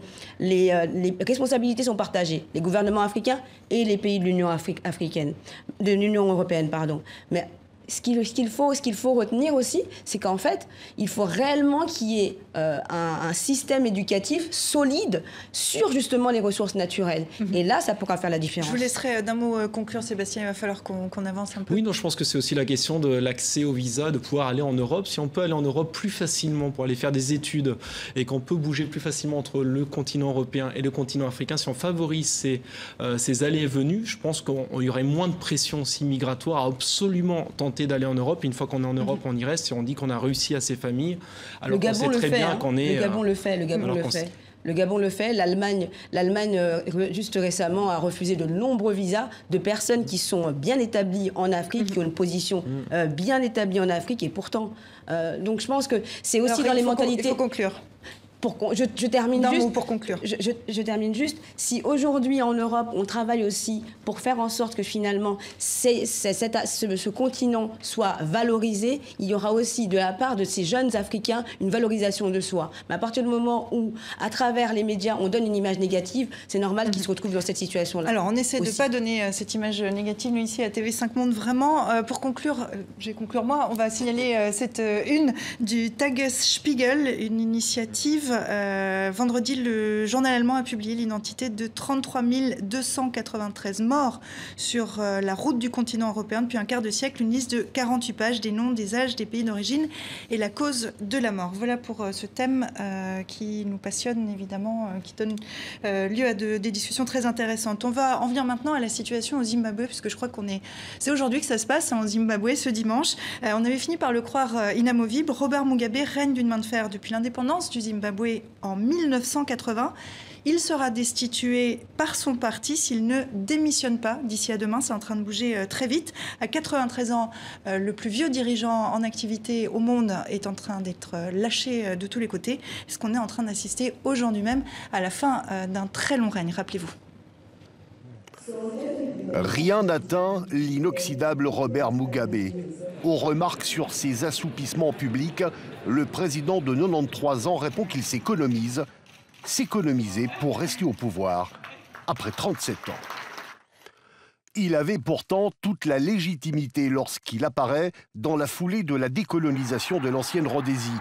responsabilités sont partagées. Les gouvernements africains et les pays de l'Union africaine, de l'Union européenne, pardon. Mais ce qu'il faut retenir aussi, c'est qu'en fait, il faut réellement qu'il y ait un système éducatif solide sur justement les ressources naturelles. Et là, ça pourra faire la différence. Je vous laisserai d'un mot conclure, Sébastien. Il va falloir qu'on avance un peu. Oui, non, je pense que c'est aussi la question de l'accès au visa, de pouvoir aller en Europe. Si on peut aller en Europe plus facilement pour aller faire des études et qu'on peut bouger plus facilement entre le continent européen et le continent africain, si on favorise ces allées et venues, je pense qu'il y aurait moins de pression aussi migratoire à absolument tenter d'aller en Europe. Une fois qu'on est en Europe, on y reste et on dit qu'on a réussi à ses familles. Alors qu'on sait très bien qu'on est... Le Gabon le fait. Le Gabon le fait. L'Allemagne, juste récemment, a refusé de nombreux visas de personnes qui sont bien établies en Afrique, qui ont une position bien établie en Afrique. Et pourtant, donc je pense que c'est aussi dans les mentalités... Il faut conclure. Je termine juste pour conclure. Je termine juste. Si aujourd'hui en Europe on travaille aussi pour faire en sorte que finalement ce continent soit valorisé, il y aura aussi de la part de ces jeunes Africains une valorisation de soi. Mais à partir du moment où, à travers les médias, on donne une image négative, c'est normal qu'ils se retrouvent dans cette situation-là. Alors on essaie de ne pas donner cette image négative, nous ici à TV5 Monde, vraiment. Pour conclure, je vais conclure moi, on va signaler cette une du Tagesspiegel, une initiative. Vendredi, le journal allemand a publié l'identité de 33 293 morts sur la route du continent européen depuis un quart de siècle. Une liste de 48 pages, des noms, des âges, des pays d'origine et la cause de la mort. Voilà pour ce thème qui nous passionne évidemment, qui donne lieu à des discussions très intéressantes. On va en venir maintenant à la situation au Zimbabwe, puisque je crois c'est aujourd'hui que ça se passe en Zimbabwe ce dimanche. On avait fini par le croire inamovible. Robert Mugabe règne d'une main de fer depuis l'indépendance du Zimbabwe en 1980. Il sera destitué par son parti s'il ne démissionne pas d'ici à demain. C'est en train de bouger très vite. À 93 ans, le plus vieux dirigeant en activité au monde est en train d'être lâché de tous les côtés. Est-ce qu'on est en train d'assister aujourd'hui même à la fin d'un très long règne? Rappelez-vous. Rien n'atteint l'inoxydable Robert Mugabe. Aux remarques sur ses assoupissements publics, le président de 93 ans répond qu'il s'économiser pour rester au pouvoir après 37 ans. Il avait pourtant toute la légitimité lorsqu'il apparaît dans la foulée de la décolonisation de l'ancienne Rhodésie.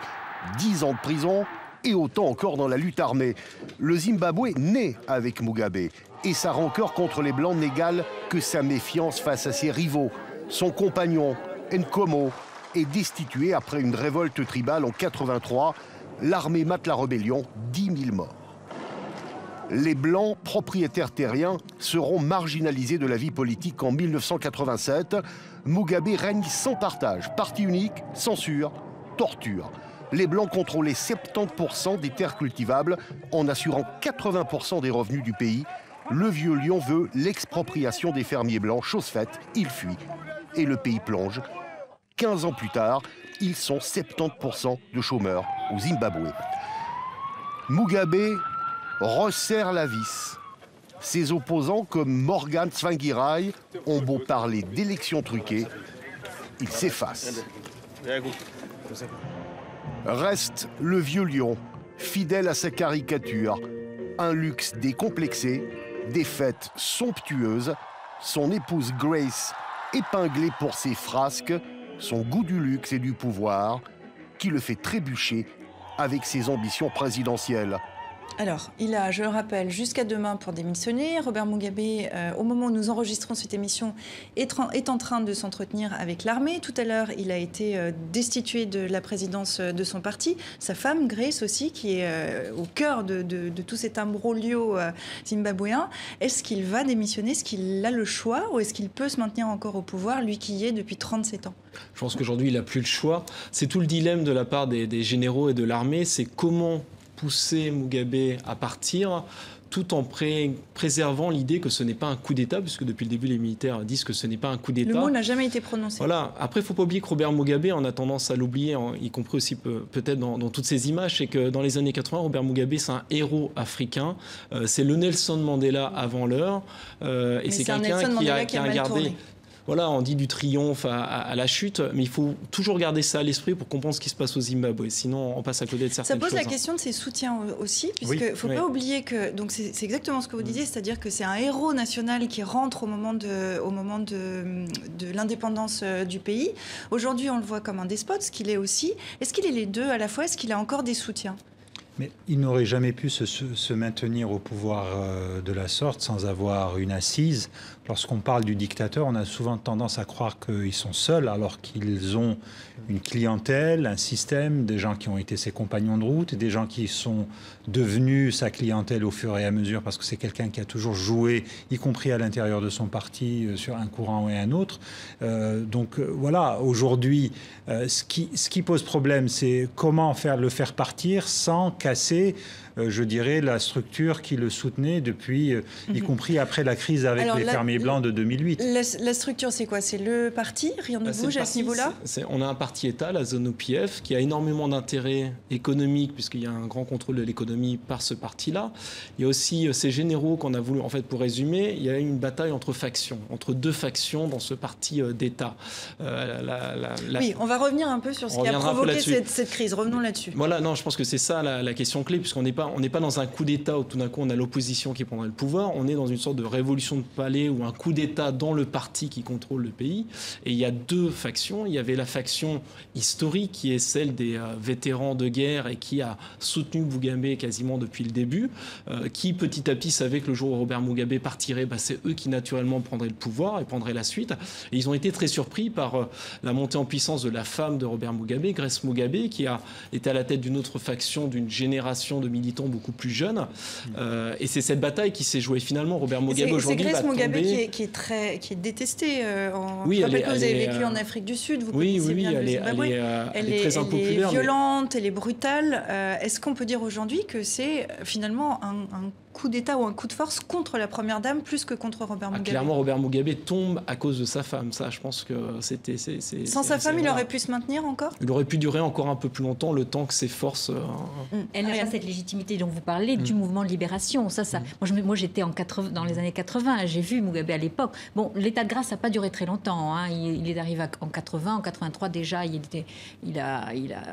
10 ans de prison et autant encore dans la lutte armée. Le Zimbabwe naît avec Mugabe et sa rancœur contre les Blancs n'égale que sa méfiance face à ses rivaux. Son compagnon, Nkomo, est destitué après une révolte tribale en 83. L'armée mate la rébellion, 10 000 morts. Les Blancs, propriétaires terriens, seront marginalisés de la vie politique en 1987. Mugabe règne sans partage, parti unique, censure, torture. Les Blancs contrôlaient 70% des terres cultivables en assurant 80% des revenus du pays. Le vieux lion veut l'expropriation des fermiers blancs. Chose faite, il fuit et le pays plonge. 15 ans plus tard, ils sont 70% de chômeurs au Zimbabwe. Mugabe resserre la vis. Ses opposants comme Morgan Tsvangirai ont beau parler d'élections truquées, ils s'effacent. Reste le vieux lion, fidèle à sa caricature, un luxe décomplexé, des fêtes somptueuses, son épouse Grace épinglée pour ses frasques, son goût du luxe et du pouvoir, qui le fait trébucher avec ses ambitions présidentielles. Alors, il a, je le rappelle, jusqu'à demain pour démissionner. Robert Mugabe, au moment où nous enregistrons cette émission, est en train de s'entretenir avec l'armée. Tout à l'heure, il a été destitué de la présidence de son parti. Sa femme, Grace aussi, qui est au cœur de tout cet imbroglio zimbabwéen. Est-ce qu'il va démissionner? Est-ce qu'il a le choix? Ou est-ce qu'il peut se maintenir encore au pouvoir, lui qui y est depuis 37 ans? Je pense qu'aujourd'hui, il n'a plus le choix. C'est tout le dilemme de la part des généraux et de l'armée. C'est comment pousser Mugabe à partir tout en préservant l'idée que ce n'est pas un coup d'État, puisque depuis le début, les militaires disent que ce n'est pas un coup d'État. Le mot n'a jamais été prononcé. Voilà. Après, il ne faut pas oublier que Robert Mugabe, on a tendance à l'oublier, y compris aussi peut-être dans toutes ces images, c'est que dans les années 80, Robert Mugabe, c'est un héros africain. C'est le Nelson Mandela avant l'heure. Et c'est quelqu'un qui a gardé... Voilà, on dit du triomphe à la chute, mais il faut toujours garder ça à l'esprit pour comprendre ce qui se passe au Zimbabwe. Sinon, on passe à côté de certaines choses. Ça pose la question de ses soutiens aussi, puisqu'il ne faut pas oublier que... Donc c'est exactement ce que vous disiez, c'est-à-dire que c'est un héros national qui rentre au moment de l'indépendance du pays. Aujourd'hui, on le voit comme un despote, ce qu'il est aussi. Est-ce qu'il est les deux à la fois? Est-ce qu'il a encore des soutiens? Mais il n'aurait jamais pu se maintenir au pouvoir de la sorte sans avoir une assise. Lorsqu'on parle du dictateur, on a souvent tendance à croire qu'ils sont seuls, alors qu'ils ont une clientèle, un système, des gens qui ont été ses compagnons de route, des gens qui sont devenus sa clientèle au fur et à mesure, parce que c'est quelqu'un qui a toujours joué, y compris à l'intérieur de son parti, sur un courant et un autre. Donc voilà, aujourd'hui, ce qui pose problème, c'est comment le faire partir sans casser, je dirais, la structure qui le soutenait depuis, y compris après la crise avec les fermiers blancs de 2008. La structure, c'est quoi? C'est le parti? Rien ne bouge à ce niveau-là? On a un parti-État, la ZANU-PF, qui a énormément d'intérêts économiques, puisqu'il y a un grand contrôle de l'économie par ce parti-là. Il y a aussi ces généraux qu'on a voulu, en fait, pour résumer, il y a eu une bataille entre factions, entre deux factions dans ce parti d'État. Oui, on va revenir un peu sur ce qui a provoqué cette crise. Revenons là-dessus. Voilà, non, je pense que c'est ça la question clé, puisqu'on n'est pas dans un coup d'État où tout d'un coup on a l'opposition qui prendrait le pouvoir. On est dans une sorte de révolution de palais ou un coup d'État dans le parti qui contrôle le pays. Et il y a deux factions. Il y avait la faction historique qui est celle des vétérans de guerre et qui a soutenu Mugabe quasiment depuis le début, qui petit à petit savait que le jour où Robert Mugabe partirait, c'est eux qui naturellement prendraient le pouvoir et prendraient la suite. Et ils ont été très surpris par la montée en puissance de la femme de Robert Mugabe, Grace Mugabe, qui a été à la tête d'une autre faction, d'une génération de militants beaucoup plus jeunes. Et c'est cette bataille qui s'est jouée. Finalement, Robert Mugabe aujourd'hui va tomber... C'est Grace Mugabe qui est détestée. Je rappelle que vous avez vécu en Afrique du Sud, vous connaissez bien le Zimbabwe. Elle est très impopulaire. Elle est violente, elle est brutale. Est-ce qu'on peut dire aujourd'hui que c'est finalement un coup d'État ou un coup de force contre la Première Dame plus que contre Robert Mugabe? Clairement, Robert Mugabe tombe à cause de sa femme. Ça, je pense que c'était... Sans sa femme, il aurait pu se maintenir encore? Il aurait pu durer encore un peu plus longtemps, le temps que ses forces... Elle n'a pas cette légitimité dont vous parlez du mouvement de libération. Moi, j'étais dans les années 80, j'ai vu Mugabe à l'époque. Bon, l'état de grâce n'a pas duré très longtemps. Il est arrivé en 80, en 83 déjà, il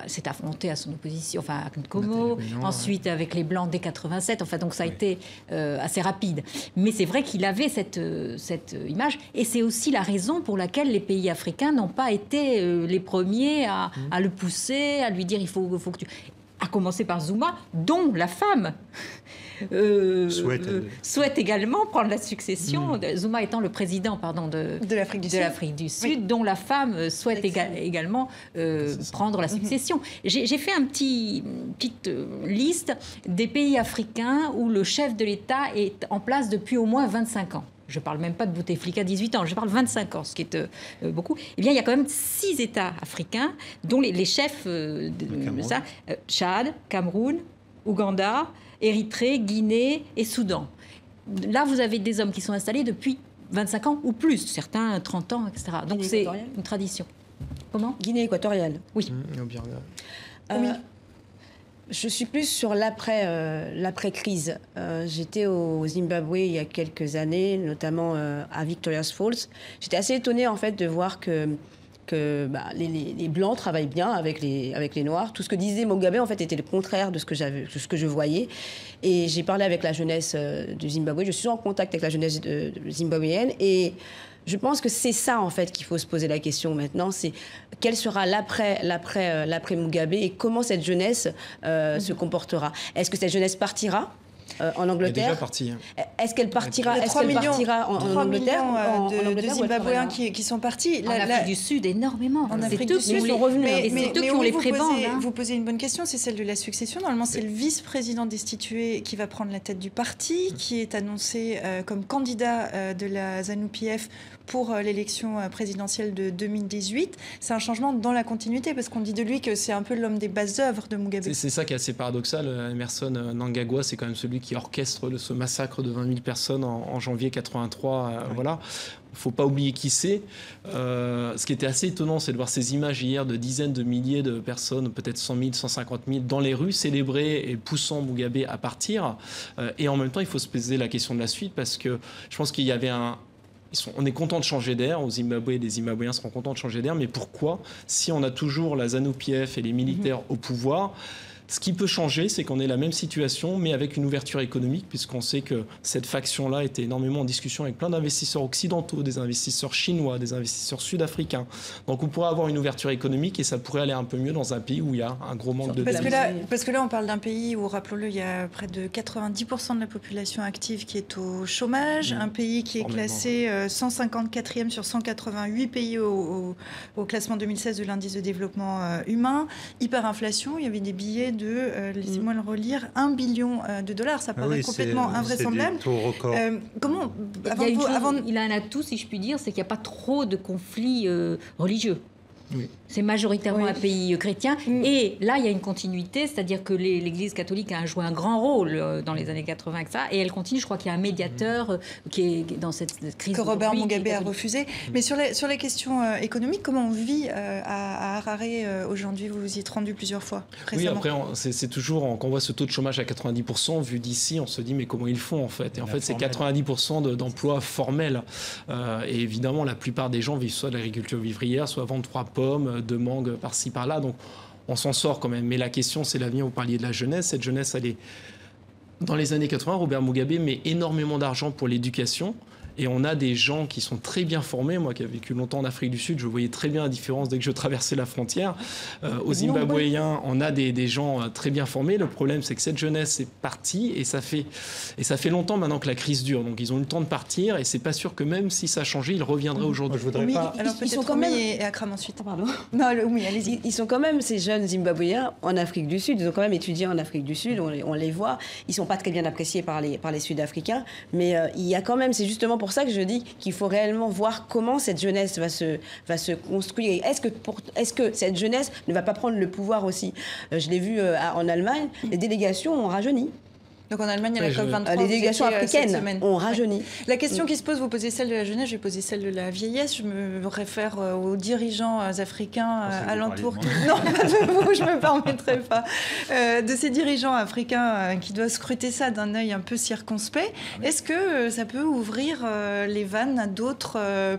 s'est affronté à son opposition, à Nkomo, ensuite avec les Blancs dès 87. Donc ça a été assez rapide. Mais c'est vrai qu'il avait cette image, et c'est aussi la raison pour laquelle les pays africains n'ont pas été les premiers à le pousser, à lui dire il faut que tu... À commencer par Zuma, dont la femme souhaite également prendre la succession. Zuma étant le président de l'Afrique du Sud, dont la femme souhaite également prendre la succession. J'ai fait une petite liste des pays africains où le chef de l'État est en place depuis au moins 25 ans. Je ne parle même pas de Bouteflika, 18 ans, je parle 25 ans, ce qui est beaucoup. Eh bien, il y a quand même 6 États africains, dont les chefs de ça, Tchad, Cameroun, Ouganda, Érythrée, Guinée et Soudan. Là, vous avez des hommes qui sont installés depuis 25 ans ou plus, certains 30 ans, etc. Donc, c'est une tradition. Comment? Guinée équatoriale. Oui. Je suis plus sur l'après-crise. J'étais au Zimbabwe il y a quelques années, notamment à Victoria Falls. J'étais assez étonnée en fait de voir que que les Blancs travaillent bien avec les Noirs. Tout ce que disait Mugabe, en fait, était le contraire de ce que je voyais. Et j'ai parlé avec la jeunesse du Zimbabwe. Je suis en contact avec la jeunesse zimbabwéenne. Et je pense que c'est ça, en fait, qu'il faut se poser la question maintenant. C'est quel sera l'après Mugabe et comment cette jeunesse se comportera. Est-ce que cette jeunesse partira en Angleterre? Elle est déjà partie. Est-ce qu'elle partira, en Angleterre? De Zimbabwéens qui sont partis. En Afrique du Sud, énormément. En Afrique du Sud, ils sont revenus. Et c'est eux qui ont les prébendes. Vous posez une bonne question, c'est celle de la succession. Normalement, c'est le vice-président destitué qui va prendre la tête du parti, qui est annoncé comme candidat de la ZANU-PF pour l'élection présidentielle de 2018. C'est un changement dans la continuité, parce qu'on dit de lui que c'est un peu l'homme des bases œuvres de Mugabe. C'est ça qui est assez paradoxal. Emerson Mnangagwa, c'est quand même celui qui orchestre ce massacre de 20 000 personnes en janvier 83. Voilà. Il ne faut pas oublier qui c'est. Ce qui était assez étonnant, c'est de voir ces images hier de dizaines de milliers de personnes, peut-être 100 000, 150 000, dans les rues, célébrer et poussant Mugabe à partir. Et en même temps, il faut se poser la question de la suite, parce que je pense qu'il y avait on est content de changer d'air, au Zimbabwe, les Zimbabwéens seront contents de changer d'air, mais pourquoi, si on a toujours la ZANU-PF et les militaires au pouvoir? Ce qui peut changer, c'est qu'on ait la même situation, mais avec une ouverture économique, puisqu'on sait que cette faction-là était énormément en discussion avec plein d'investisseurs occidentaux, des investisseurs chinois, des investisseurs sud-africains. Donc on pourrait avoir une ouverture économique et ça pourrait aller un peu mieux dans un pays où il y a un gros manque de développement. Parce que là, on parle d'un pays où, rappelons-le, il y a près de 90% de la population active qui est au chômage, un pays qui est classé 154e sur 188 pays au classement 2016 de l'indice de développement humain, hyperinflation, il y avait des billets laissez-moi le relire, 1 billion de dollars. Ça paraît complètement invraisemblable. Comment il a un atout, si je puis dire, c'est qu'il n'y a pas trop de conflits religieux. Oui. C'est majoritairement un pays chrétien. Et là, il y a une continuité, c'est-à-dire que l'Église catholique a joué un grand rôle dans les années 80 avec ça, et elle continue. Je crois qu'il y a un médiateur qui est dans cette crise. Que Robert Mugabe a refusé. Mais sur les questions économiques, comment on vit à Harare aujourd'hui? Vous vous y êtes rendu plusieurs fois récemment. Oui, après, c'est toujours, quand on voit ce taux de chômage à 90%, vu d'ici, on se dit, mais comment ils font en fait? Et en fait, c'est 90% d'emplois formels. Et évidemment, la plupart des gens vivent soit de l'agriculture vivrière, soit vendre 3 pommes, 2 mangues par-ci par-là, donc on s'en sort quand même. Mais la question, c'est l'avenir. Vous parliez de la jeunesse. Cette jeunesse, elle est... Dans les années 80, Robert Mugabe met énormément d'argent pour l'éducation. Et on a des gens qui sont très bien formés. Moi qui ai vécu longtemps en Afrique du Sud, je voyais très bien la différence dès que je traversais la frontière. Aux Zimbabwéens, on a des gens très bien formés. Le problème, c'est que cette jeunesse est partie et ça fait longtemps maintenant que la crise dure. Donc ils ont eu le temps de partir et c'est pas sûr que même si ça a changé, ils reviendraient aujourd'hui. Je voudrais pas... Alors ils sont quand même... et Akram ensuite. Pardon. Non, oui, allez-y. Ils sont quand même, ces jeunes Zimbabwéens, en Afrique du Sud. Ils ont quand même étudié en Afrique du Sud. On les voit. Ils sont pas très bien appréciés par les Sud-Africains. Mais il y a quand même... C'est justement pour ça que je dis qu'il faut réellement voir comment cette jeunesse va se construire. Est-ce que cette jeunesse ne va pas prendre le pouvoir aussi? Je l'ai vu en Allemagne, les délégations ont rajeuni. Donc en Allemagne, il y a la COP23. Les délégations africaines ont rajeuni. Ouais. La question qui se pose, vous posez celle de la jeunesse, je vais poser celle de la vieillesse. Je me réfère aux dirigeants africains alentours. Non, pas de vous, je ne me permettrai pas. De ces dirigeants africains qui doivent scruter ça d'un œil un peu circonspect. Est-ce que ça peut ouvrir les vannes à d'autres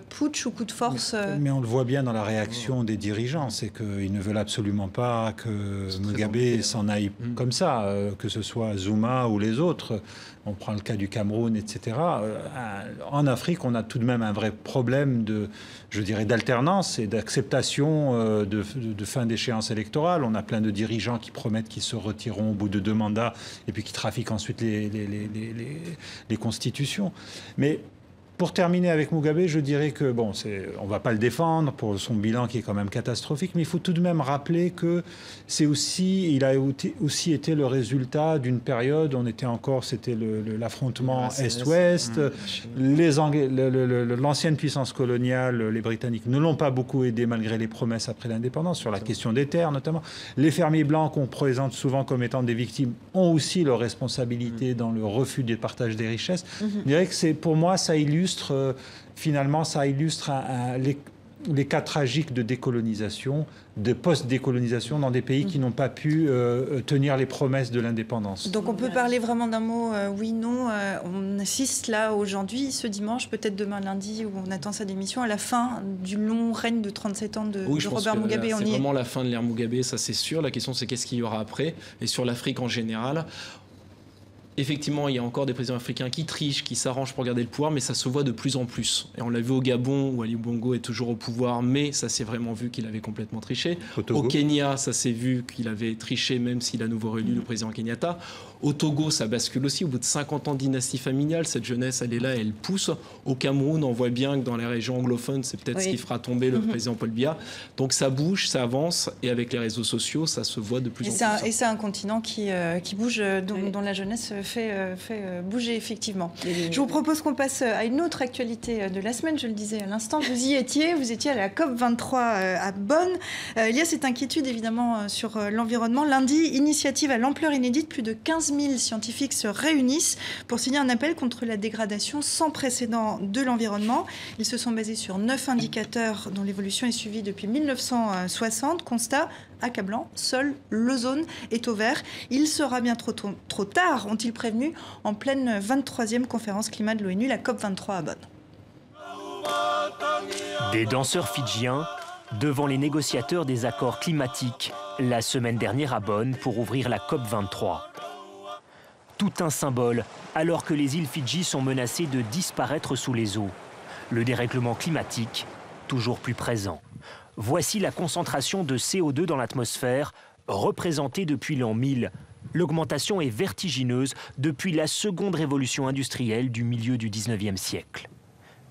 putsch ou coups de force mais on le voit bien dans la réaction des dirigeants. C'est qu'ils ne veulent absolument pas que Mugabe s'en aille comme ça, que ce soit Zuma ou les autres. On prend le cas du Cameroun, etc. En Afrique, on a tout de même un vrai problème d'alternance et d'acceptation de fin d'échéance électorale. On a plein de dirigeants qui promettent qu'ils se retireront au bout de 2 mandats et puis qui trafiquent ensuite les constitutions. Mais pour terminer avec Mugabe, je dirais que, on ne va pas le défendre pour son bilan qui est quand même catastrophique, mais il faut tout de même rappeler que il a aussi été le résultat d'une période, c'était l'affrontement Est-Ouest, l'ancienne puissance coloniale, les Britanniques ne l'ont pas beaucoup aidé malgré les promesses après l'indépendance, sur la question des terres notamment. Les fermiers blancs qu'on présente souvent comme étant des victimes ont aussi leur responsabilité dans le refus du partage des richesses. Je dirais que pour moi, ça illustre les cas tragiques de décolonisation, de post-décolonisation dans des pays qui n'ont pas pu tenir les promesses de l'indépendance. Donc on peut parler vraiment d'un mot oui, non. On assiste là aujourd'hui, ce dimanche, peut-être demain lundi, où on attend sa démission, à la fin du long règne de 37 ans de Robert Mugabe. C'est vraiment la fin de l'ère Mugabe, ça c'est sûr. La question c'est qu'est-ce qu'il y aura après. Et sur l'Afrique en général, effectivement, il y a encore des présidents africains qui trichent, qui s'arrangent pour garder le pouvoir, mais ça se voit de plus en plus. Et on l'a vu au Gabon, où Ali Bongo est toujours au pouvoir, mais ça s'est vraiment vu qu'il avait complètement triché. Au Kenya, ça s'est vu qu'il avait triché, même s'il a nouveau réélu le président Kenyatta. Au Togo, ça bascule aussi. Au bout de 50 ans de dynastie familiale, cette jeunesse, elle est là, elle pousse. Au Cameroun, on voit bien que dans les régions anglophones, c'est peut-être ce qui fera tomber le président Paul Biya. Donc ça bouge, ça avance, et avec les réseaux sociaux, ça se voit de plus en plus. Et c'est un continent qui bouge, dont la jeunesse fait bouger, effectivement. Je vous propose qu'on passe à une autre actualité de la semaine. Je le disais à l'instant, vous y étiez. Vous étiez à la COP23 à Bonn. Il y a cette inquiétude, évidemment, sur l'environnement. Lundi, initiative à l'ampleur inédite, plus de 15 000 scientifiques se réunissent pour signer un appel contre la dégradation sans précédent de l'environnement. Ils se sont basés sur 9 indicateurs dont l'évolution est suivie depuis 1960. Constat accablant, seul l'ozone est au vert. Il sera bien trop tard, ont-ils prévenu, en pleine 23e conférence climat de l'ONU, la COP23 à Bonn. Des danseurs fidjiens devant les négociateurs des accords climatiques la semaine dernière à Bonn pour ouvrir la COP23. Tout un symbole alors que les îles Fidji sont menacées de disparaître sous les eaux. Le dérèglement climatique toujours plus présent. Voici la concentration de CO2 dans l'atmosphère représentée depuis l'an 1000. L'augmentation est vertigineuse depuis la seconde révolution industrielle du milieu du 19e siècle.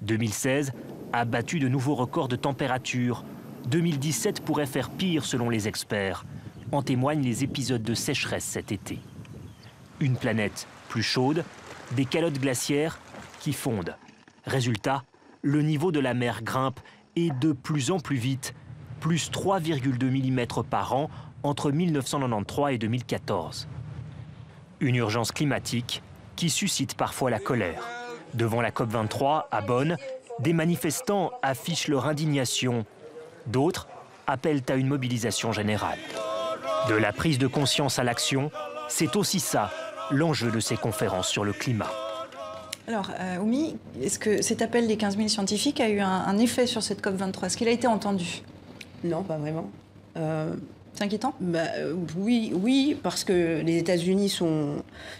2016 a battu de nouveaux records de température. 2017 pourrait faire pire selon les experts. En témoignent les épisodes de sécheresse cet été. Une planète plus chaude, des calottes glaciaires qui fondent. Résultat, le niveau de la mer grimpe et de plus en plus vite, plus 3,2 mm par an entre 1993 et 2014. Une urgence climatique qui suscite parfois la colère. Devant la COP23 à Bonn, des manifestants affichent leur indignation. D'autres appellent à une mobilisation générale. De la prise de conscience à l'action, c'est aussi ça l'enjeu de ces conférences sur le climat. Alors, Oumi, est-ce que cet appel des 15 000 scientifiques a eu un effet sur cette COP23 ? Est-ce qu'il a été entendu ? Non, pas vraiment. C'est inquiétant ? Oui, parce que les États-Unis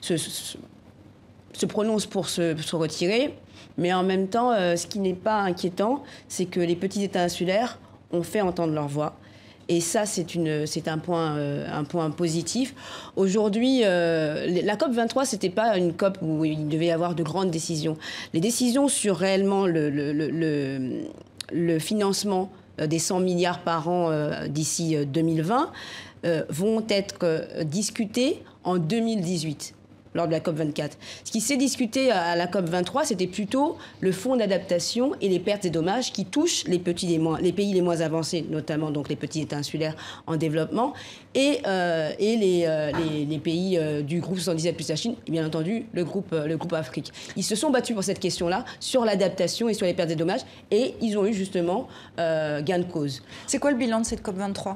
se prononcent pour se retirer, mais en même temps, ce qui n'est pas inquiétant, c'est que les petits États insulaires ont fait entendre leur voix. Et ça, c'est un point positif. Aujourd'hui, la COP23, ce n'était pas une COP où il devait y avoir de grandes décisions. Les décisions sur réellement le financement des 100 milliards par an d'ici 2020 vont être discutées en 2018. Lors de la COP24. Ce qui s'est discuté à la COP23, c'était plutôt le fonds d'adaptation et les pertes et dommages qui touchent les pays les moins avancés, notamment donc les petits États insulaires en développement, et les pays du groupe 77 plus la Chine, et bien entendu le groupe Afrique. Ils se sont battus pour cette question-là, sur l'adaptation et sur les pertes et dommages, et ils ont eu justement gain de cause. C'est quoi le bilan de cette COP23 ?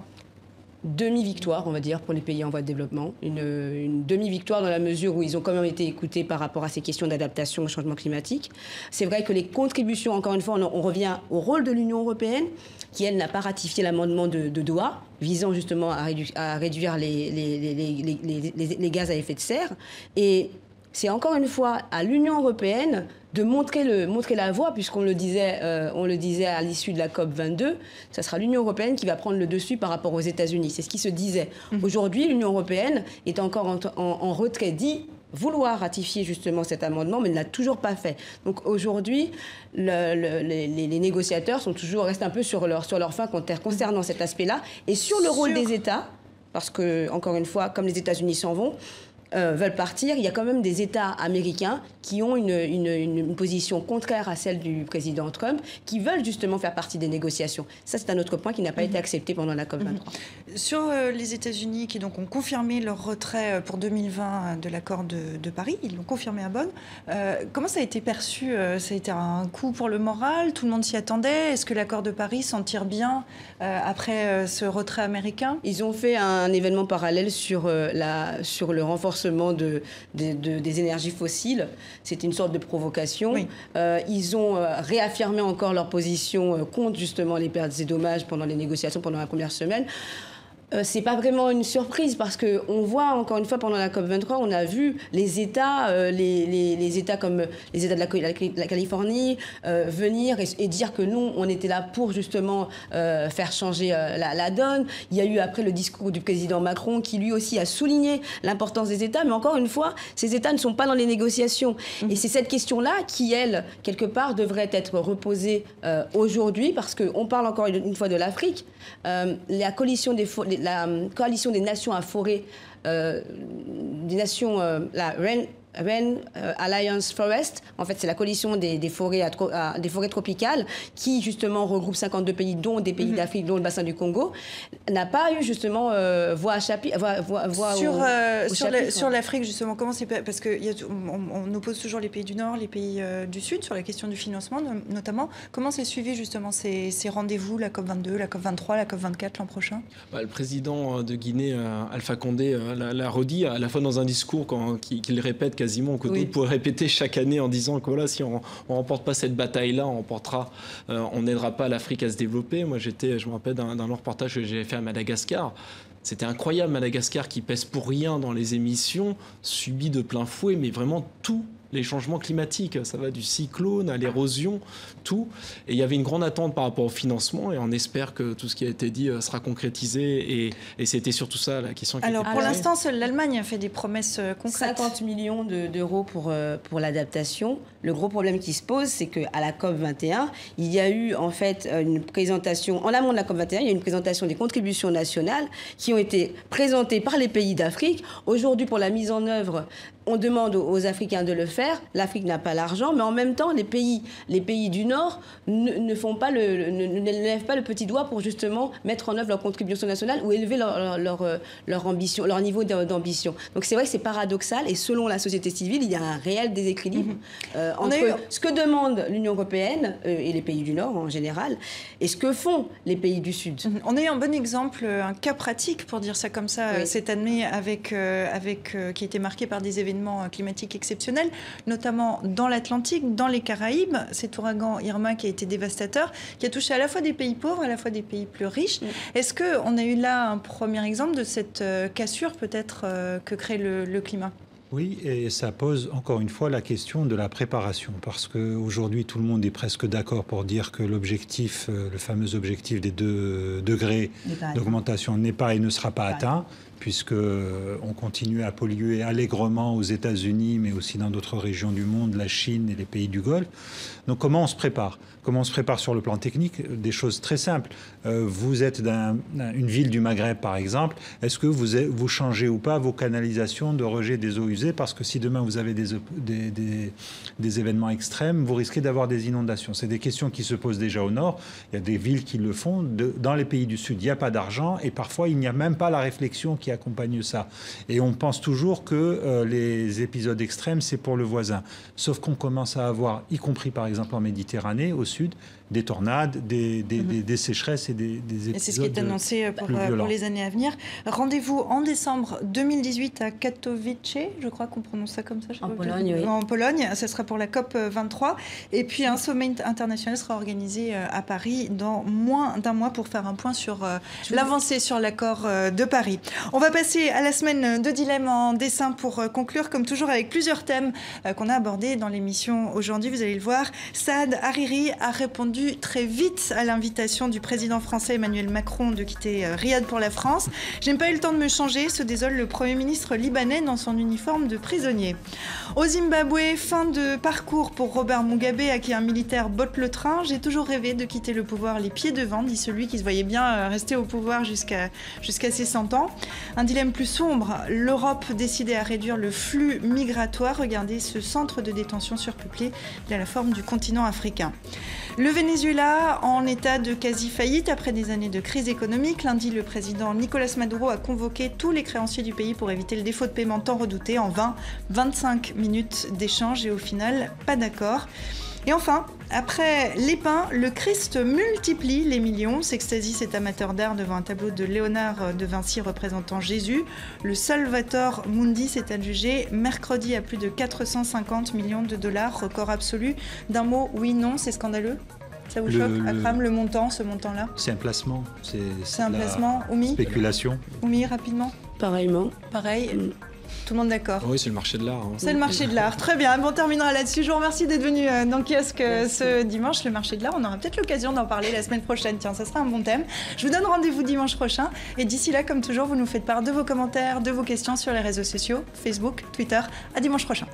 Demi-victoire, on va dire, pour les pays en voie de développement. Une demi-victoire dans la mesure où ils ont quand même été écoutés par rapport à ces questions d'adaptation au changement climatique. C'est vrai que les contributions, encore une fois, on revient au rôle de l'Union européenne, qui, elle, n'a pas ratifié l'amendement de Doha, visant justement à réduire les gaz à effet de serre. Et c'est encore une fois à l'Union européenne de montrer la voie, puisqu'on le disait à l'issue de la COP22, ça sera l'Union européenne qui va prendre le dessus par rapport aux États-Unis. C'est ce qui se disait. Aujourd'hui, l'Union européenne est encore en retrait, dit vouloir ratifier justement cet amendement, mais ne l'a toujours pas fait. Donc aujourd'hui, les négociateurs restent un peu sur leur faim concernant cet aspect-là. Et sur le rôle des États, parce que, encore une fois, comme les États-Unis s'en vont, veulent partir, il y a quand même des États américains qui ont une position contraire à celle du président Trump, qui veulent justement faire partie des négociations. Ça, c'est un autre point qui n'a pas été accepté pendant la COP23. Sur les États-Unis, qui donc ont confirmé leur retrait pour 2020 de l'accord de Paris, ils l'ont confirmé à Bonn. Comment ça a été perçu? Ça a été un coup pour le moral? Tout le monde s'y attendait? Est-ce que l'accord de Paris s'en tire bien après ce retrait américain? Ils ont fait un événement parallèle sur le renforcement des énergies fossiles. C'était une sorte de provocation. Oui. Ils ont réaffirmé encore leur position contre justement les pertes et dommages pendant les négociations, pendant la première semaine. C'est pas vraiment une surprise parce qu'on voit encore une fois pendant la COP23, on a vu les États, les États comme les États de la Californie venir et dire que nous, on était là pour justement faire changer la donne. Il y a eu après le discours du président Macron qui lui aussi a souligné l'importance des États, mais encore une fois, ces États ne sont pas dans les négociations. Et c'est cette question-là qui, elle, quelque part, devrait être reposée aujourd'hui parce qu'on parle encore une fois de l'Afrique. La coalition des nations à forêt, des nations, la REN Alliance Forest, en fait c'est la coalition des forêts tropicales qui justement regroupe 52 pays, dont des pays d'Afrique, dont le bassin du Congo, n'a pas eu justement voix sur l'Afrique justement. Comment c'est, parce que on oppose toujours les pays du Nord, les pays du Sud sur la question du financement notamment. Comment c'est suivi justement ces rendez-vous, la COP22, la COP23, la COP24 l'an prochain? Le président de Guinée, Alpha Condé, l'a redit à la fois dans un discours qu'il répète quasiment, que d'autres pourraient répéter chaque année en disant que voilà, si on ne remporte pas cette bataille-là, on n'aidera pas l'Afrique à se développer. Moi, je me rappelle d'un long reportage que j'ai fait à Madagascar. C'était incroyable, Madagascar qui pèse pour rien dans les émissions, subit de plein fouet, mais vraiment tout. Les changements climatiques, ça va du cyclone à l'érosion, tout. Et il y avait une grande attente par rapport au financement et on espère que tout ce qui a été dit sera concrétisé. Et c'était surtout ça la question qui était posée. Pour l'instant, seule l'Allemagne a fait des promesses concrètes. 50 millions d'euros pour l'adaptation. Le gros problème qui se pose, c'est qu'à la COP21, il y a eu en fait une présentation, en amont de la COP21, il y a eu une présentation des contributions nationales qui ont été présentées par les pays d'Afrique. Aujourd'hui, pour la mise en œuvre, on demande aux Africains de le faire. L'Afrique n'a pas l'argent, mais en même temps, les pays du Nord ne lèvent pas le petit doigt pour justement mettre en œuvre leur contribution nationale ou élever leur ambition, leur niveau d'ambition. Donc c'est vrai que c'est paradoxal et selon la société civile, il y a un réel déséquilibre entre ce que demande l'Union européenne et les pays du Nord en général et ce que font les pays du Sud. On a eu un bon exemple, un cas pratique pour dire ça comme ça, cette année qui a été marqué par des événements climatiques exceptionnels, notamment dans l'Atlantique, dans les Caraïbes, cet ouragan Irma qui a été dévastateur, qui a touché à la fois des pays pauvres, à la fois des pays plus riches. Est-ce qu'on a eu là un premier exemple de cette cassure peut-être que crée le climat ? Oui, et ça pose encore une fois la question de la préparation, parce qu'aujourd'hui tout le monde est presque d'accord pour dire que l'objectif, le fameux objectif des 2 degrés d'augmentation n'est pas et ne sera pas atteint, puisqu'on continue à polluer allègrement aux États-Unis, mais aussi dans d'autres régions du monde, la Chine et les pays du Golfe. Donc comment on se prépare ? Comment on se prépare sur le plan technique? Des choses très simples. Vous êtes dans une ville du Maghreb, par exemple. Est-ce que vous changez ou pas vos canalisations de rejet des eaux usées? Parce que si demain vous avez des événements extrêmes, vous risquez d'avoir des inondations. C'est des questions qui se posent déjà au nord. Il y a des villes qui le font. Dans les pays du Sud, il n'y a pas d'argent et parfois il n'y a même pas la réflexion qui accompagne ça. Et on pense toujours que les épisodes extrêmes, c'est pour le voisin. Sauf qu'on commence à avoir, y compris par exemple en Méditerranée, au Sud, des tornades, des sécheresses et des épisodes. Et c'est ce qui est annoncé pour les années à venir. Rendez-vous en décembre 2018 à Katowice, je crois qu'on prononce ça comme ça. En Pologne, oui. En Pologne, ça sera pour la COP 23. Et puis un sommet international sera organisé à Paris dans moins d'un mois pour faire un point sur l'avancée sur l'accord de Paris. On va passer à la semaine de Dilemme en dessin pour conclure, comme toujours, avec plusieurs thèmes qu'on a abordés dans l'émission aujourd'hui. Vous allez le voir, Saad Hariri a répondu très vite à l'invitation du président français Emmanuel Macron de quitter Riyad pour la France. Je n'ai pas eu le temps de me changer, se désole le Premier ministre libanais dans son uniforme de prisonnier. Au Zimbabwe, fin de parcours pour Robert Mugabe, à qui un militaire botte le train. J'ai toujours rêvé de quitter le pouvoir les pieds devant, dit celui qui se voyait bien rester au pouvoir jusqu'à ses 100 ans. Un dilemme plus sombre, l'Europe décidée à réduire le flux migratoire. Regardez ce centre de détention surpeuplé, il a la forme du continent africain. Le Venezuela en état de quasi-faillite après des années de crise économique. Lundi, le président Nicolás Maduro a convoqué tous les créanciers du pays pour éviter le défaut de paiement tant redouté. En vain, 25 minutes d'échange et au final, pas d'accord. Et enfin, après les pains, le Christ multiplie les millions. S'extasie cet amateur d'art devant un tableau de Léonard de Vinci représentant Jésus. Le Salvator Mundi s'est adjugé mercredi à plus de 450 millions de dollars, record absolu. D'un mot, oui, non, c'est scandaleux. Ça vous choque, Akram, le montant, ce montant-là? C'est un placement. C'est un placement. Oumi? Spéculation. Oumi, rapidement? Pareillement. Pareil. Tout le monde d'accord? Oui, c'est le marché de l'art. Hein. C'est le marché de l'art. Très bien. Bon, on terminera là-dessus. Je vous remercie d'être venu dans le kiosque ce dimanche. Le marché de l'art, on aura peut-être l'occasion d'en parler la semaine prochaine. Tiens, ça sera un bon thème. Je vous donne rendez-vous dimanche prochain. Et d'ici là, comme toujours, vous nous faites part de vos commentaires, de vos questions sur les réseaux sociaux, Facebook, Twitter. À dimanche prochain.